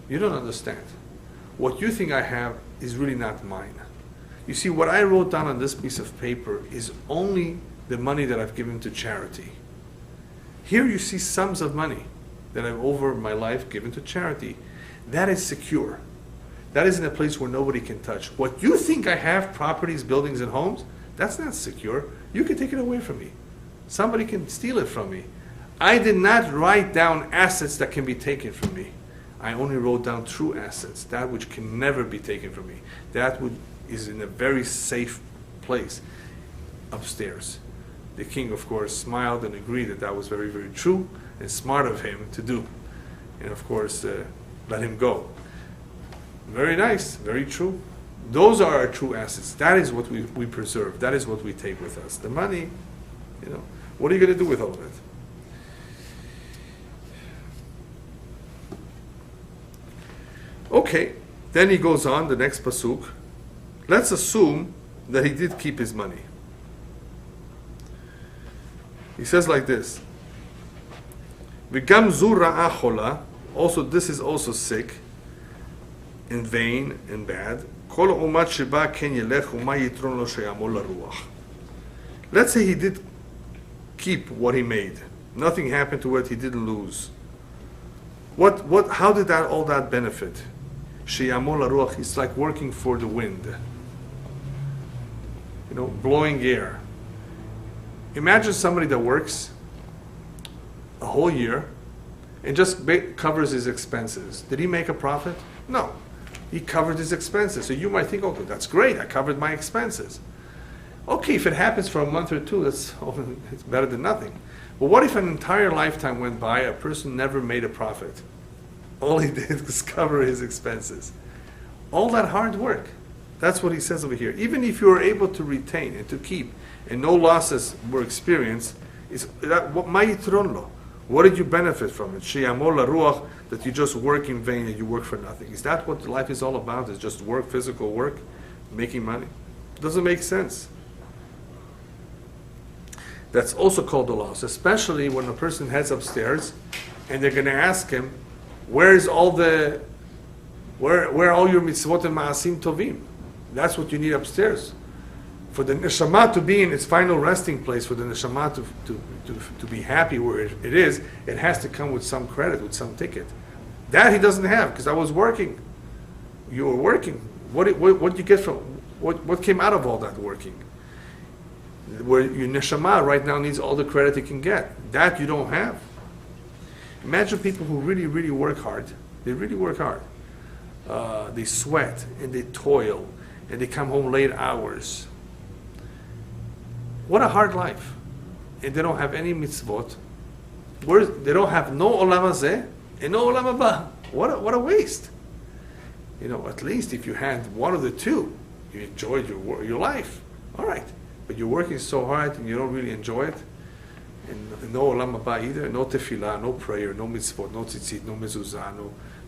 you don't understand. What you think I have is really not mine. You see, what I wrote down on this piece of paper is only the money that I've given to charity. Here you see sums of money that I've over my life given to charity. That is secure. That is in a place where nobody can touch. What you think I have, properties, buildings, and homes, that's not secure. You can take it away from me. Somebody can steal it from me. I did not write down assets that can be taken from me. I only wrote down true assets, that which can never be taken from me. That is in a very safe place upstairs. The king, of course, smiled and agreed that that was very, very true and smart of him to do. And of course, let him go. Very nice, very true. Those are our true assets. That is what we preserve. That is what we take with us. The money, what are you going to do with all of it? Okay, then he goes on, the next pasuk. Let's assume that he did keep his money. He says like this, V'gam zu ra'a chola, also this is also sick, and vain and bad. Kol umat sheba ken yelech u'ma yitron lo sheyamol laruach. Let's say he did keep what he made. Nothing happened to it, he didn't lose. How did all that benefit? Sheyamol laruach, it's like working for the wind. Blowing air. Imagine somebody that works a whole year and just covers his expenses. Did he make a profit? No. He covered his expenses. So you might think, okay, that's great, I covered my expenses. Okay, if it happens for a month or two, it's better than nothing. But what if an entire lifetime went by, a person never made a profit? All he did was cover his expenses. All that hard work. That's what he says over here. Even if you were able to retain and to keep, and no losses were experienced, what did you benefit from it? Sheyamol laruach, that you just work in vain and you work for nothing. Is that what life is all about? Is just work, physical work, making money? It doesn't make sense. That's also called a loss, especially when a person heads upstairs and they're going to ask him, where are all your mitzvot and ma'asim tovim? That's what you need upstairs. For the neshama to be in its final resting place, for the neshama to be happy where it is, it has to come with some credit, with some ticket. That he doesn't have, because I was working. You were working. What did you get from, what came out of all that working? where your neshama right now needs all the credit it can get. That you don't have. Imagine people who really, really work hard. They really work hard. They sweat and they toil and they come home late hours. What a hard life. And they don't have any mitzvot. They don't have no olam hazeh and no olam haba. What a waste. You know, at least if you had one of the two, you enjoyed your life. All right. But you're working so hard and you don't really enjoy it. And no olam haba either. No tefillah, no prayer, no mitzvot, no tzitzit, no mezuzah,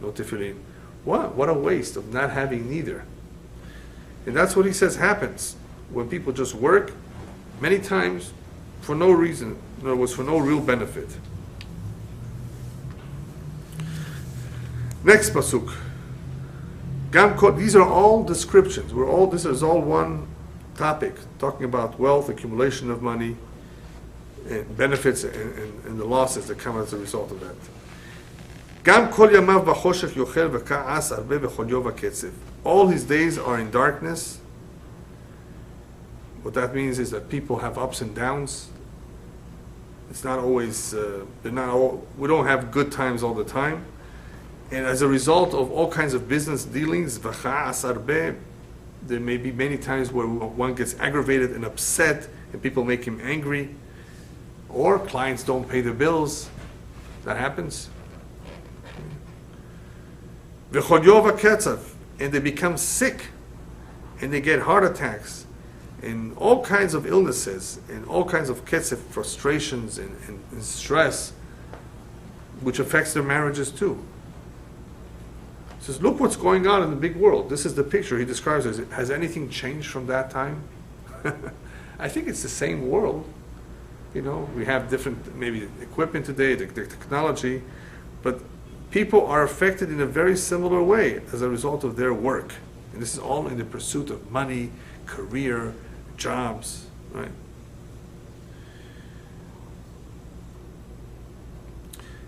no tefillin. What a waste of not having neither. And that's what he says happens when people just work many times for no reason. In other words, for no real benefit. Next pasuk. These are all descriptions. This is all one topic, talking about wealth, accumulation of money, and benefits and the losses that come as a result of that. All his days are in darkness. What that means is that people have ups and downs. It's not always, we don't have good times all the time. And as a result of all kinds of business dealings, there may be many times where one gets aggravated and upset and people make him angry, or clients don't pay their bills. That happens. And they become sick and they get heart attacks and all kinds of illnesses and all kinds of ketzev, frustrations and stress, which affects their marriages too. He says, look what's going on in the big world. This is the picture he describes as, has anything changed from that time? I think it's the same world. You know, we have different, maybe equipment today, the technology, but people are affected in a very similar way as a result of their work. And this is all in the pursuit of money, career, jobs, right?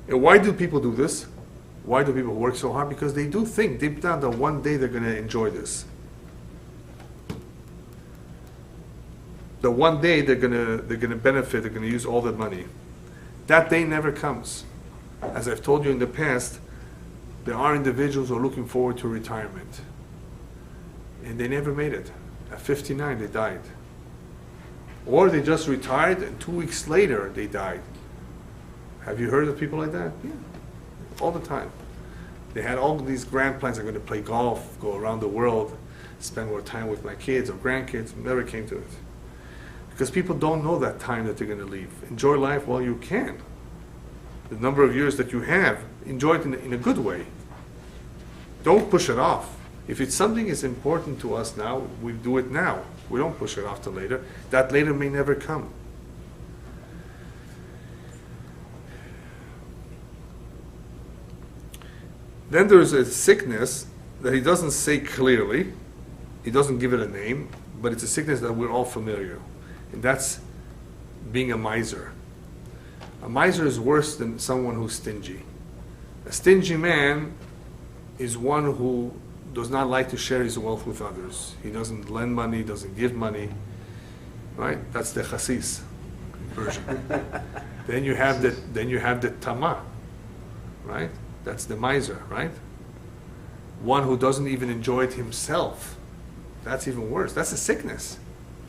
And why do people do this? Why do people work so hard? Because they do think deep down that one day they're going to enjoy this. That one day they're going to benefit, they're going to use all their money. That day never comes. As I've told you in the past, there are individuals who are looking forward to retirement. And they never made it. At 59, they died. Or they just retired and 2 weeks later they died. Have you heard of people like that? Yeah. All the time. They had all these grand plans. I'm going to play golf, go around the world, spend more time with my kids or grandkids. Never came to it. Because people don't know that time that they're going to leave. Enjoy life while you can. The number of years that you have, enjoy it in a good way. Don't push it off. If it's something is important to us now, we do it now. We don't push it off to later. That later may never come. Then there's a sickness that he doesn't say clearly. He doesn't give it a name, but it's a sickness that we're all familiar. And that's being a miser. A miser is worse than someone who's stingy. A stingy man is one who does not like to share his wealth with others. He doesn't lend money, doesn't give money. Right? That's the chassis version. Then you have the tama. Right? That's the miser, right? One who doesn't even enjoy it himself. That's even worse. That's a sickness.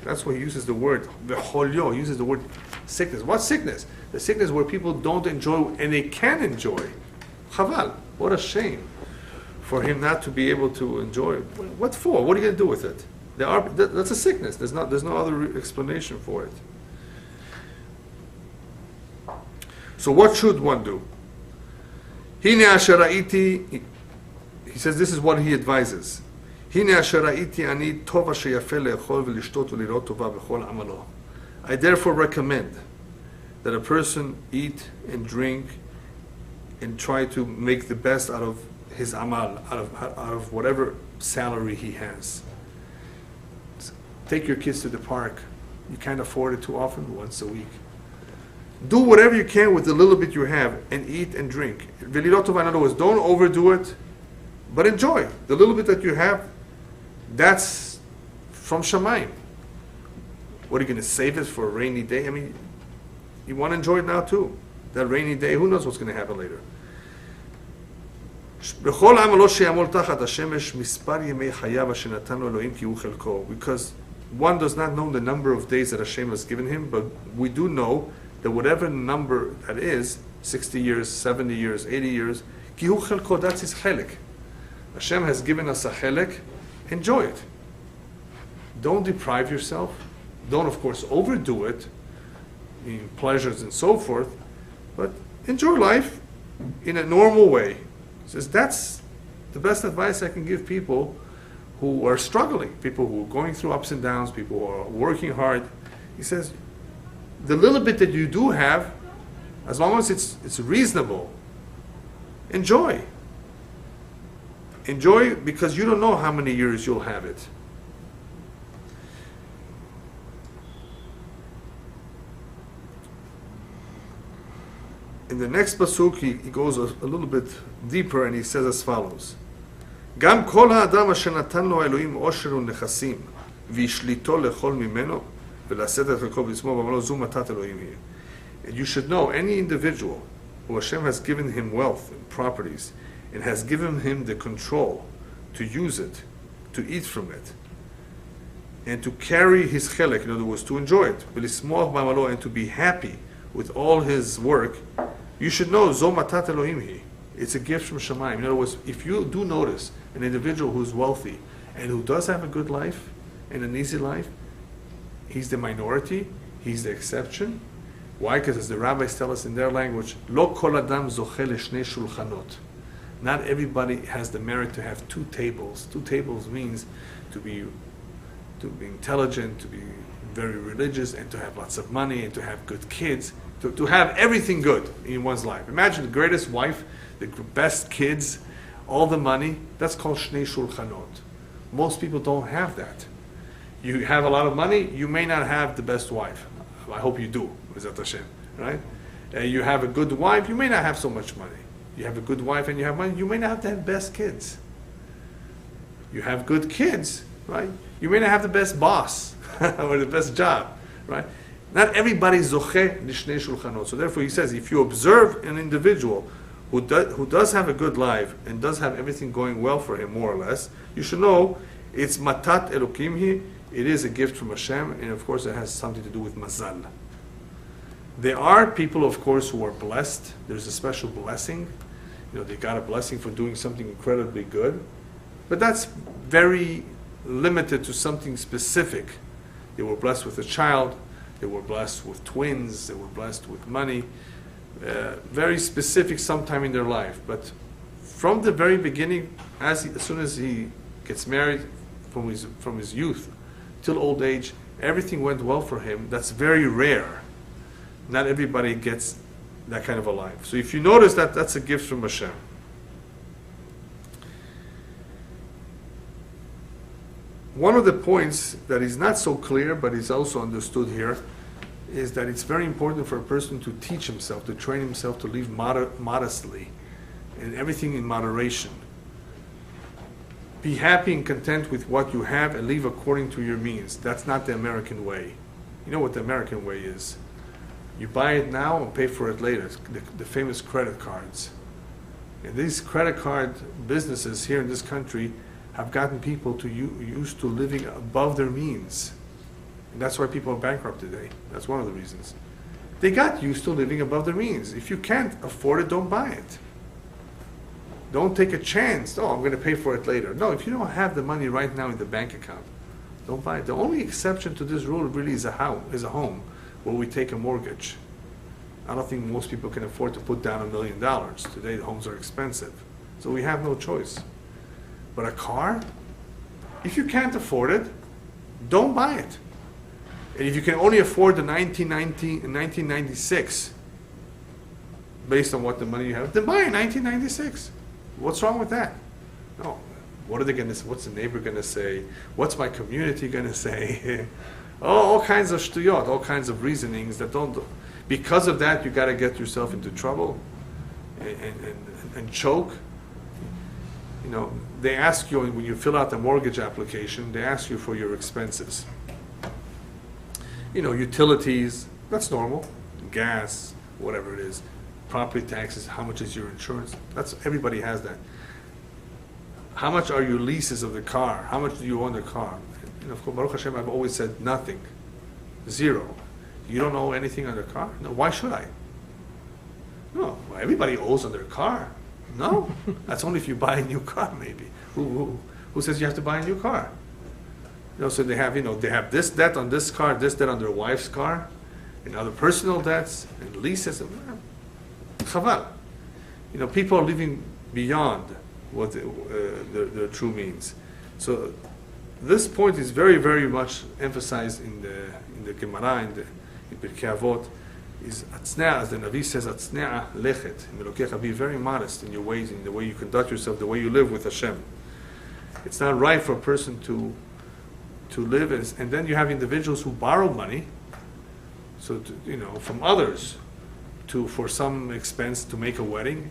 That's why he uses the word, v'cholyo, uses the word sickness. What sickness? The sickness where people don't enjoy and they can enjoy. Chaval, what a shame for him not to be able to enjoy it. What for? What are you going to do with it? That's a sickness. There's no other explanation for it. So what should one do? Hine asher ra'iti, he says this is what he advises. Hine asher ra'iti ani tova sheyafe le'echol v'lishtot v'lirot tova b'chol amalo. I therefore recommend that a person eat and drink and try to make the best out of his amal, out of whatever salary he has. Take your kids to the park. You can't afford it too often, once a week. Do whatever you can with the little bit you have and eat and drink. Velirot tova, in other words, don't overdo it, but enjoy. The little bit that you have, that's from Shamayim. What, are you going to save it for a rainy day? I mean, you want to enjoy it now too. That rainy day, who knows what's going to happen later. Because one does not know the number of days that Hashem has given him, but we do know that whatever number that is, 60 years, 70 years, 80 years, that's his chelik. Hashem has given us a chelik, enjoy it. Don't deprive yourself. Don't, of course, overdo it in pleasures and so forth, but enjoy life in a normal way. He says that's the best advice I can give people who are struggling, people who are going through ups and downs, people who are working hard. He says, the little bit that you do have, as long as it's reasonable, enjoy. Enjoy, because you don't know how many years you'll have it. In the next pasuk, he goes a little bit deeper and he says as follows: "Gam kol ha'adam asher natan lo Elohim osher u'nechassim v'yishlito lechol mimeno v'laset et chelko v'tzmo v'amalo zu matat Elohim hi." And you should know, any individual who Hashem has given him wealth and properties and has given him the control to use it, to eat from it, and to carry his chelek, in other words, to enjoy it, v'lismoach b'amalo, and to be happy with all his work, you should know, zo matat Elohim hi. It's a gift from Shamayim. In other words, if you do notice an individual who's wealthy and who does have a good life and an easy life, he's the minority, he's the exception. Why? Because as the rabbis tell us in their language, lo kol adam zoche leshnei shulchanot. Not everybody has the merit to have two tables. Two tables means to be intelligent, to be very religious, and to have lots of money, and to have good kids, to have everything good in one's life. Imagine the greatest wife, the best kids, all the money. That's called shnei shulchanot. Most people don't have that. You have a lot of money, you may not have the best wife. I hope you do, B'ezrat Hashem, right? You have a good wife, you may not have so much money. You have a good wife and you have money, you may not have the best kids. You have good kids, right? You may not have the best boss or the best job, right? Not everybody is zoche lishnei shulchanot. So therefore he says, if you observe an individual who does have a good life and does have everything going well for him, more or less, you should know it's matat Elokim hi. It is a gift from Hashem, and of course it has something to do with Mazal. There are people, of course, who are blessed. There's a special blessing. They got a blessing for doing something incredibly good. But that's very limited to something specific. They were blessed with a child. They were blessed with twins. They were blessed with money. Very specific sometime in their life. But from the very beginning, as soon as he gets married, from his youth till old age, everything went well for him. That's very rare. Not everybody gets that kind of a life. So if you notice that, that's a gift from Hashem. One of the points that is not so clear, but is also understood here, is that it's very important for a person to teach himself, to train himself to live modestly, and everything in moderation. Be happy and content with what you have and live according to your means. That's not the American way. You know what the American way is? You buy it now and pay for it later. The famous credit cards. And these credit card businesses here in this country have gotten people to used to living above their means. And that's why people are bankrupt today. That's one of the reasons. They got used to living above their means. If you can't afford it, don't buy it. Don't take a chance. Oh, I'm going to pay for it later. No, if you don't have the money right now in the bank account, don't buy it. The only exception to this rule really is a home where we take a mortgage. I don't think most people can afford to put down $1 million. Today the homes are expensive. So we have no choice. But a car, if you can't afford it, don't buy it. And if you can only afford the 1990 and 1996, based on what the money you have, then buy a 1996. What's wrong with that? No. What are they going to say? What's the neighbor going to say? What's my community going to say? all kinds of shtuyot, all kinds of reasonings that don't. Because of that, you got to get yourself into trouble and choke. They ask you when you fill out the mortgage application, they ask you for your expenses. Utilities, that's normal. Gas, whatever it is. Property taxes, how much is your insurance? Everybody has that. How much are your leases of the car? How much do you own the car? Of course, Baruch Hashem, I've always said nothing. Zero. You don't owe anything on the car? No, why should I? No, everybody owes on their car. No, that's only if you buy a new car, maybe. Who says you have to buy a new car? So they have this debt on this car, this debt on their wife's car, and other personal debts and leases. Chaval. People are living beyond what the true means. So this point is very, very much emphasized in the Gemara, in Pirkei Avot, is atznea, as the Navi says, atznea lechet. Be very modest in your ways, in the way you conduct yourself, the way you live with Hashem. It's not right for a person to live and then you have individuals who borrow money, from others, for some expense to make a wedding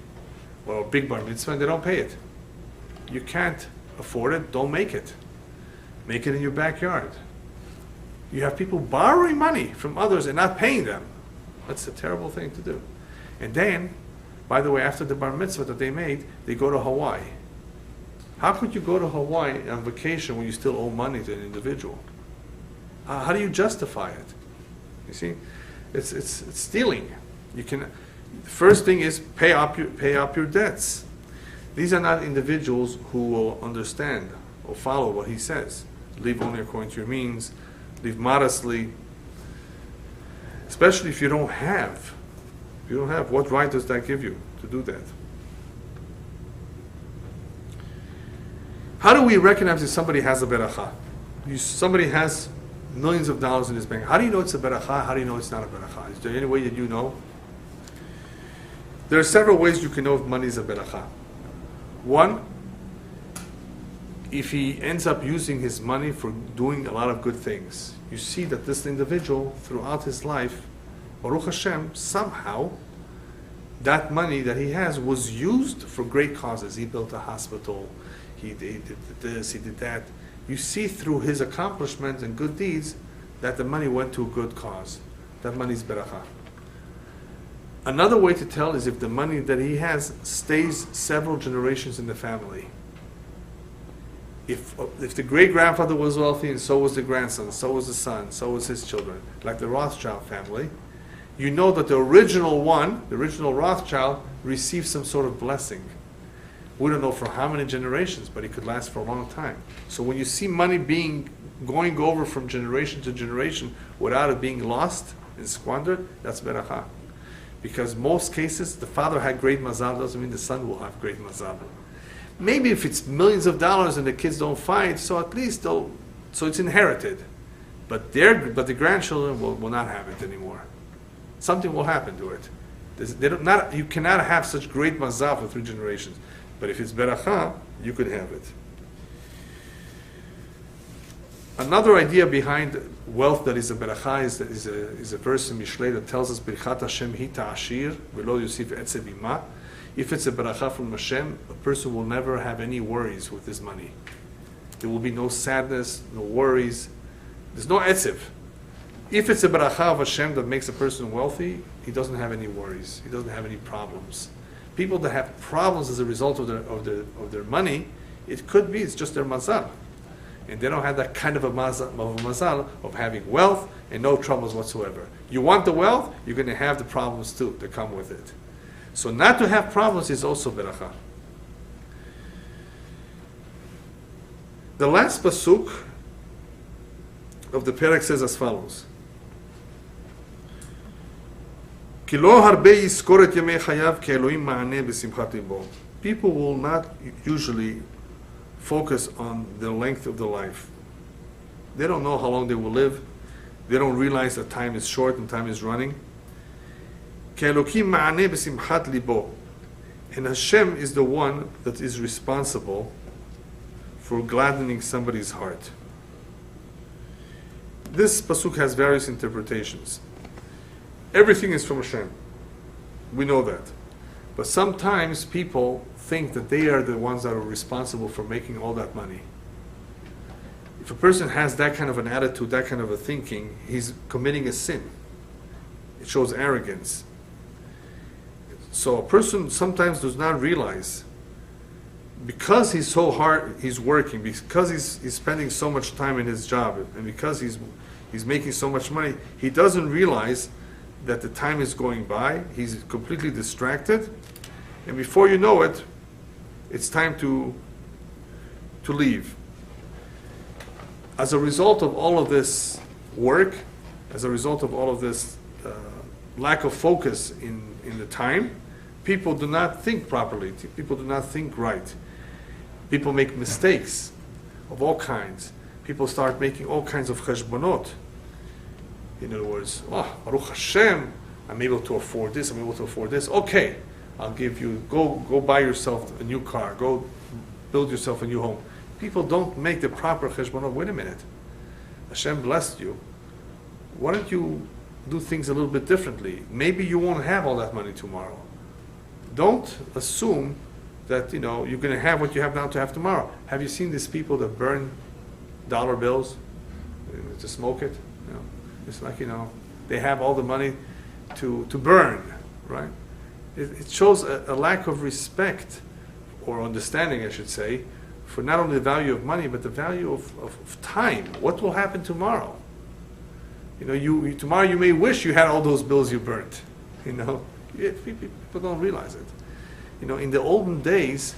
or a big bar mitzvah, and they don't pay it. You can't afford it, don't make it. Make it in your backyard. You have people borrowing money from others and not paying them. That's a terrible thing to do. And then, by the way, after the bar mitzvah that they made, they go to Hawaii. How could you go to Hawaii on vacation when you still owe money to an individual? How do you justify it? You see, it's stealing. The first thing is pay up your debts. These are not individuals who will understand or follow what he says. Live only according to your means. Live modestly. Especially if you don't have. If you don't have, what right does that give you to do that? How do we recognize if somebody has a beracha? Somebody has millions of dollars in his bank. How do you know it's a beracha? How do you know it's not a beracha? Is there any way that you know? There are several ways you can know if money is a beracha. One, if he ends up using his money for doing a lot of good things. You see that this individual, throughout his life, Baruch Hashem, somehow, that money that he has was used for great causes. He built a hospital, he did this, he did that. You see through his accomplishments and good deeds that the money went to a good cause. That money is beracha. Another way to tell is if the money that he has stays several generations in the family. If the great-grandfather was wealthy and so was the grandson, so was the son, so was his children, like the Rothschild family, you know that the original Rothschild, received some sort of blessing. We don't know for how many generations, but it could last for a long time. So when you see money going over from generation to generation without it being lost and squandered, that's beracha. Because most cases, the father had great mazal, doesn't mean the son will have great mazal. Maybe if it's millions of dollars and the kids don't fight, so at least so it's inherited. But the grandchildren will not have it anymore. Something will happen to it. You cannot have such great mazal for 3 generations. But if it's beracha, you could have it. Another idea behind wealth that is a beracha is a verse in Mishlei that tells us Birchat Hashem hi ta'ashir v'lo yosif etze bima. If it's a beracha from Hashem, a person will never have any worries with his money. There will be no sadness, no worries. There's no etziv. If it's a beracha of Hashem that makes a person wealthy, he doesn't have any worries. He doesn't have any problems. People that have problems as a result of their money, it could be it's just their mazal. And they don't have that kind of a mazal of having wealth and no troubles whatsoever. You want the wealth, you're going to have the problems too that come with it. So not to have problems is also beracha. The last pasuk of the perek says as follows: Ki lo harbe yizkor et yamei chayav ki Elohim ma'aneh b'simchat libo. People will not usually focus on the length of the life. They don't know how long they will live. They don't realize that time is short and time is running. Ki Elohim ma'aneh b'simchat libo. And Hashem is the one that is responsible for gladdening somebody's heart. This pasuk has various interpretations. Everything is from Hashem. We know that. But sometimes people think that they are the ones that are responsible for making all that money. if a person has that kind of an attitude, that kind of a thinking, he's committing a sin. It shows arrogance. So a person sometimes does not realize, because he's so hard, he's working, because he's spending so much time in his job, and because he's making so much money, he doesn't realize that the time is going by, he's completely distracted, and before you know it, it's time to leave. As a result of all of this work, as a result of all of this lack of focus in the time, people do not think properly, people do not think right. People make mistakes of all kinds. People start making all kinds of cheshbonot. In other words, oh, Baruch Hashem, I'm able to afford this, I'm able to afford this. Okay, I'll give you, go buy yourself a new car, go build yourself a new home. People don't make the proper cheshbonot. Wait a minute, Hashem blessed you. Why don't you do things a little bit differently? Maybe you won't have all that money tomorrow. Don't assume that you're going to have what you have now to have tomorrow. Have you seen these people that burn dollar bills to smoke it? It's like they have all the money to burn, right? It shows a lack of respect or understanding, I should say, for not only the value of money but the value of time. What will happen tomorrow? Tomorrow you may wish you had all those bills you burnt. People don't realize it. In the olden days,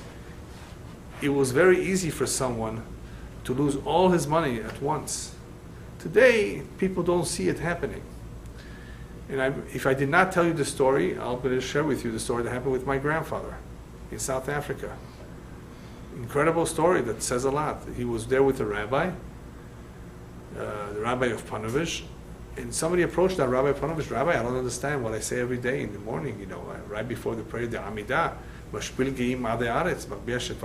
it was very easy for someone to lose all his money at once. Today, people don't see it happening. And if I did not tell you the story, I'm going to share with you the story that happened with my grandfather in South Africa. Incredible story that says a lot. He was there with a rabbi, the Rabbi of Panovich, and somebody approached that Rabbi Panovich. Rabbi, I don't understand what I say every day in the morning, right before the prayer, the Amidah. The HaKadosh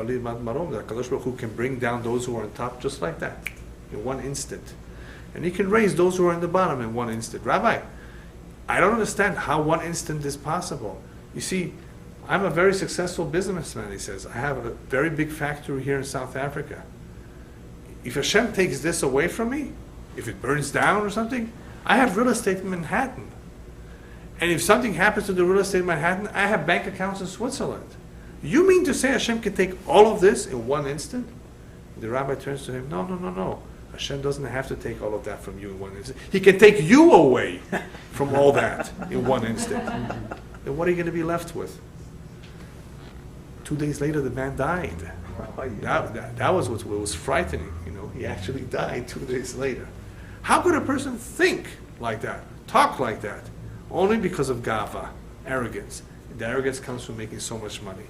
Baruch Hu can bring down those who are on top just like that, in one instant. And he can raise those who are in the bottom in one instant. Rabbi, I don't understand how one instant is possible. You see, I'm a very successful businessman, he says. I have a very big factory here in South Africa. If Hashem takes this away from me, if it burns down or something, I have real estate in Manhattan. And if something happens to the real estate in Manhattan, I have bank accounts in Switzerland. You mean to say Hashem can take all of this in one instant? The rabbi turns to him, no. Hashem doesn't have to take all of that from you in one instant. He can take you away from all that in one instant. Then what are you going to be left with? 2 days later, the man died. That was what was frightening. He actually died 2 days later. How could a person think like that, talk like that? Only because of gava, arrogance. The arrogance comes from making so much money.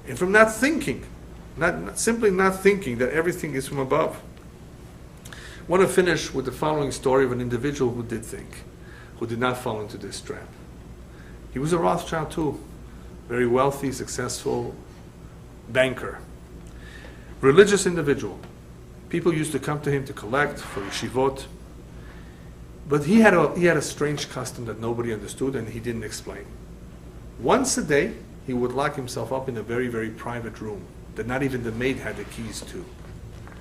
And from not thinking, simply not thinking that everything is from above. I want to finish with the following story of an individual who did think, who did not fall into this trap. He was a Rothschild too, very wealthy, successful banker, religious individual. People used to come to him to collect for yeshivot, but he had a strange custom that nobody understood and he didn't explain. Once a day, he would lock himself up in a very, very private room that not even the maid had the keys to.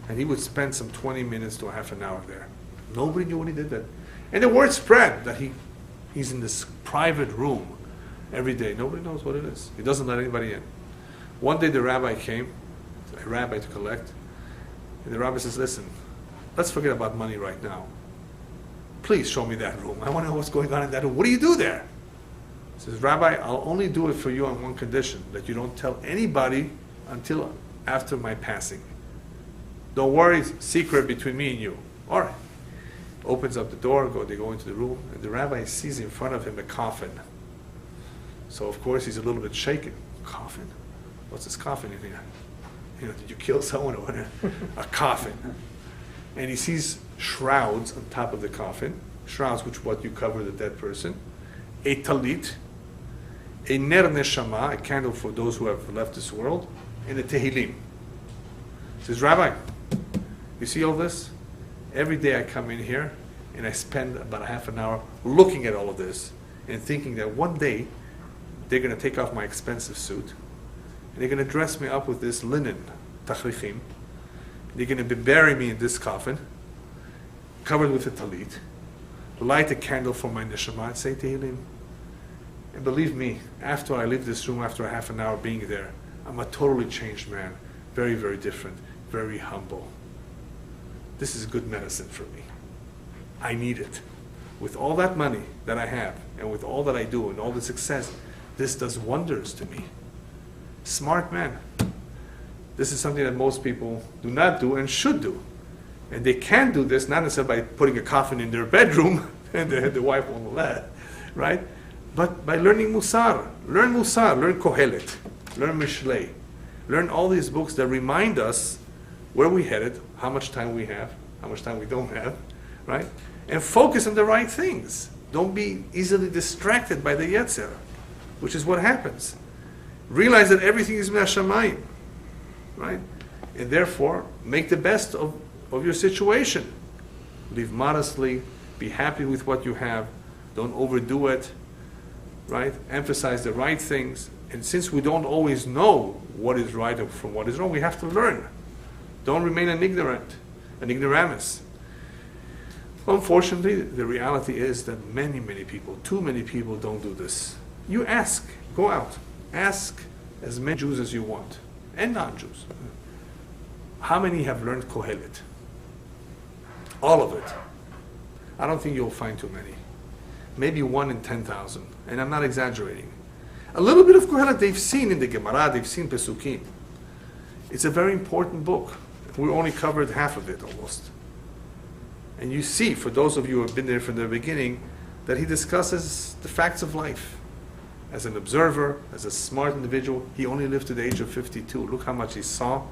And he would spend some 20 minutes to a half an hour there. Nobody knew when he did that. And the word spread that he's in this private room every day. Nobody knows what it is. He doesn't let anybody in. One day the rabbi came, a rabbi to collect, and the rabbi says, listen, let's forget about money right now. Please show me that room. I want to know what's going on in that room. What do you do there? He says, Rabbi, I'll only do it for you on one condition, that you don't tell anybody until after my passing. Don't worry, secret between me and you. All right. Opens up the door, they go into the room, and the rabbi sees in front of him a coffin. So of course he's a little bit shaken. Coffin? What's this coffin in here? Did you kill someone or what? A coffin. And he sees shrouds on top of the coffin, shrouds which what you cover the dead person, a talit, a ner neshama, a candle for those who have left this world, and a tehillim. He says, Rabbi, you see all this? Every day I come in here and I spend about a half an hour looking at all of this and thinking that one day they're going to take off my expensive suit and they're going to dress me up with this linen, tachrichim. They're going to bury me in this coffin, covered with a talit, light a candle for my neshama, and say Tehillim. And believe me, after I leave this room, after a half an hour being there, I'm a totally changed man. Very, very different. Very humble. This is good medicine for me. I need it. With all that money that I have, and with all that I do, and all the success, this does wonders to me. Smart man. This is something that most people do not do and should do. And they can do this, not necessarily by putting a coffin in their bedroom, and the wife won't let, right? But by learning Musar. Learn Musar, learn Kohelet, learn Mishlei. Learn all these books that remind us where we headed, how much time we have, how much time we don't have, right? And focus on the right things. Don't be easily distracted by the Yetzer, which is what happens. Realize that everything is Min HaShamayim, right? And therefore, make the best of your situation. Live modestly, be happy with what you have, don't overdo it, right? Emphasize the right things. And since we don't always know what is right from what is wrong, we have to learn. Don't remain an ignoramus. Unfortunately, the reality is that many, many people, too many people don't do this. You ask, go out, ask as many Jews as you want, and non-Jews. How many have learned Kohelet? All of it. I don't think you'll find too many. Maybe 1 in 10,000, and I'm not exaggerating. A little bit of Kohelet they've seen in the Gemara, they've seen Pesukim. It's a very important book. We only covered half of it almost. And you see, for those of you who have been there from the beginning, that he discusses the facts of life. As an observer, as a smart individual, he only lived to the age of 52. Look how much he saw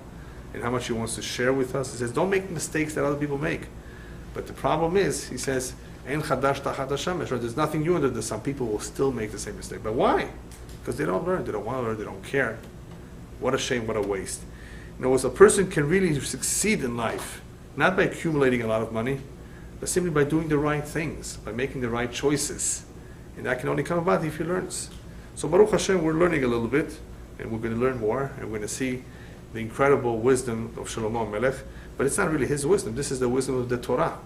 and how much he wants to share with us. He says, don't make mistakes that other people make. But the problem is, he says, En chadash tachat hashamesh, there's nothing new under the sun. People will still make the same mistake. But why? Because they don't learn, they don't want to learn, they don't care. What a shame, what a waste. In other words, a person can really succeed in life, not by accumulating a lot of money, but simply by doing the right things, by making the right choices. And that can only come about if he learns. So Baruch Hashem, we're learning a little bit, and we're going to learn more, and we're going to see the incredible wisdom of Shlomo Melech. But it's not really his wisdom, this is the wisdom of the Torah.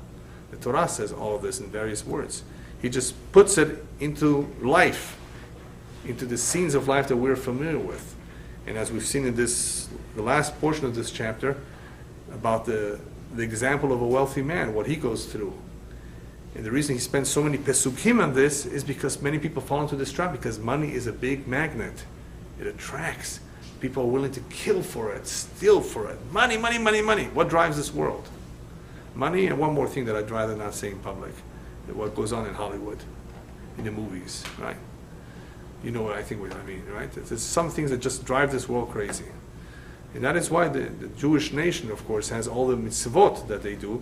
The Torah says all of this in various words. He just puts it into life, into the scenes of life that we're familiar with. And as we've seen in this, the last portion of this chapter, about the example of a wealthy man, what he goes through. And the reason he spends so many pesukim on this is because many people fall into this trap, because money is a big magnet. It attracts. People are willing to kill for it, steal for it. Money, money, money, money. What drives this world? Money, and one more thing that I'd rather not say in public, what goes on in Hollywood, in the movies, right? You know what I think what I mean, right? There's some things that just drive this world crazy. And that is why the Jewish nation, of course, has all the mitzvot that they do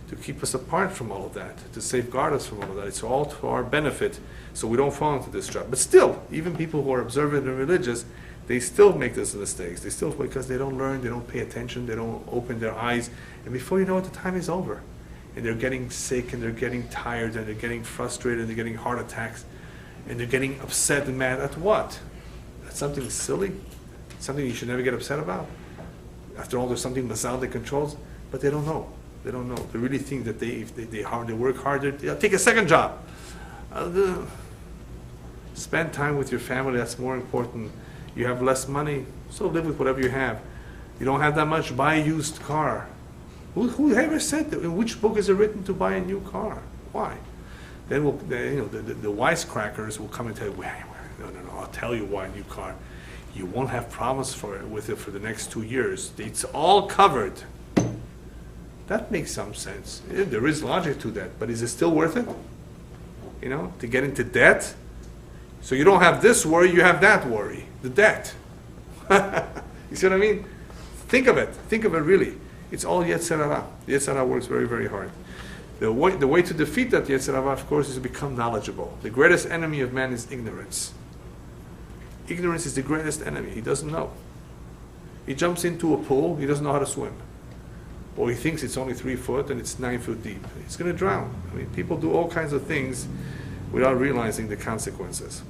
to keep us apart from all of that, to safeguard us from all of that. It's all to our benefit, so we don't fall into this trap. But still, even people who are observant and religious, they still make those mistakes. They still, because they don't learn, they don't pay attention, they don't open their eyes, and before you know it, the time is over. And they're getting sick, and they're getting tired, and they're getting frustrated, and they're getting heart attacks, and they're getting upset and mad at what? At something silly? Something you should never get upset about? After all, there's something Mazal that controls, but they don't know. They don't know. They really think that if they work harder, they'll take a second job. Spend time with your family, that's more important. You have less money, so live with whatever you have. You don't have that much, buy a used car. Who ever said that? In which book is it written to buy a new car? Why? Then the wisecrackers will come and tell you, no, I'll tell you why a new car. You won't have problems with it for the next 2 years. It's all covered. That makes some sense. There is logic to that, but is it still worth it? To get into debt? So you don't have this worry, you have that worry, the debt. You see what I mean? Think of it really. It's all Yetzer Hara. Yetzer Hara works very, very hard. The way to defeat that Yetzer Hara, of course, is to become knowledgeable. The greatest enemy of man is ignorance. Ignorance is the greatest enemy. He doesn't know. He jumps into a pool, he doesn't know how to swim. Or he thinks it's only 3 foot and it's 9 foot deep. He's going to drown. I mean, people do all kinds of things without realizing the consequences.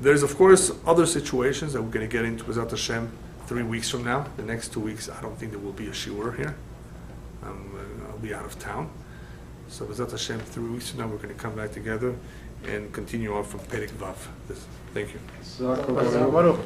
There's, of course, other situations that we're going to get into, B'ezrat Hashem, 3 weeks from now. The next 2 weeks, I don't think there will be a shiur here. I'll be out of town. So B'ezrat Hashem, 3 weeks from now, we're going to come back together and continue on from Perek Vav. Thank you. Baruch.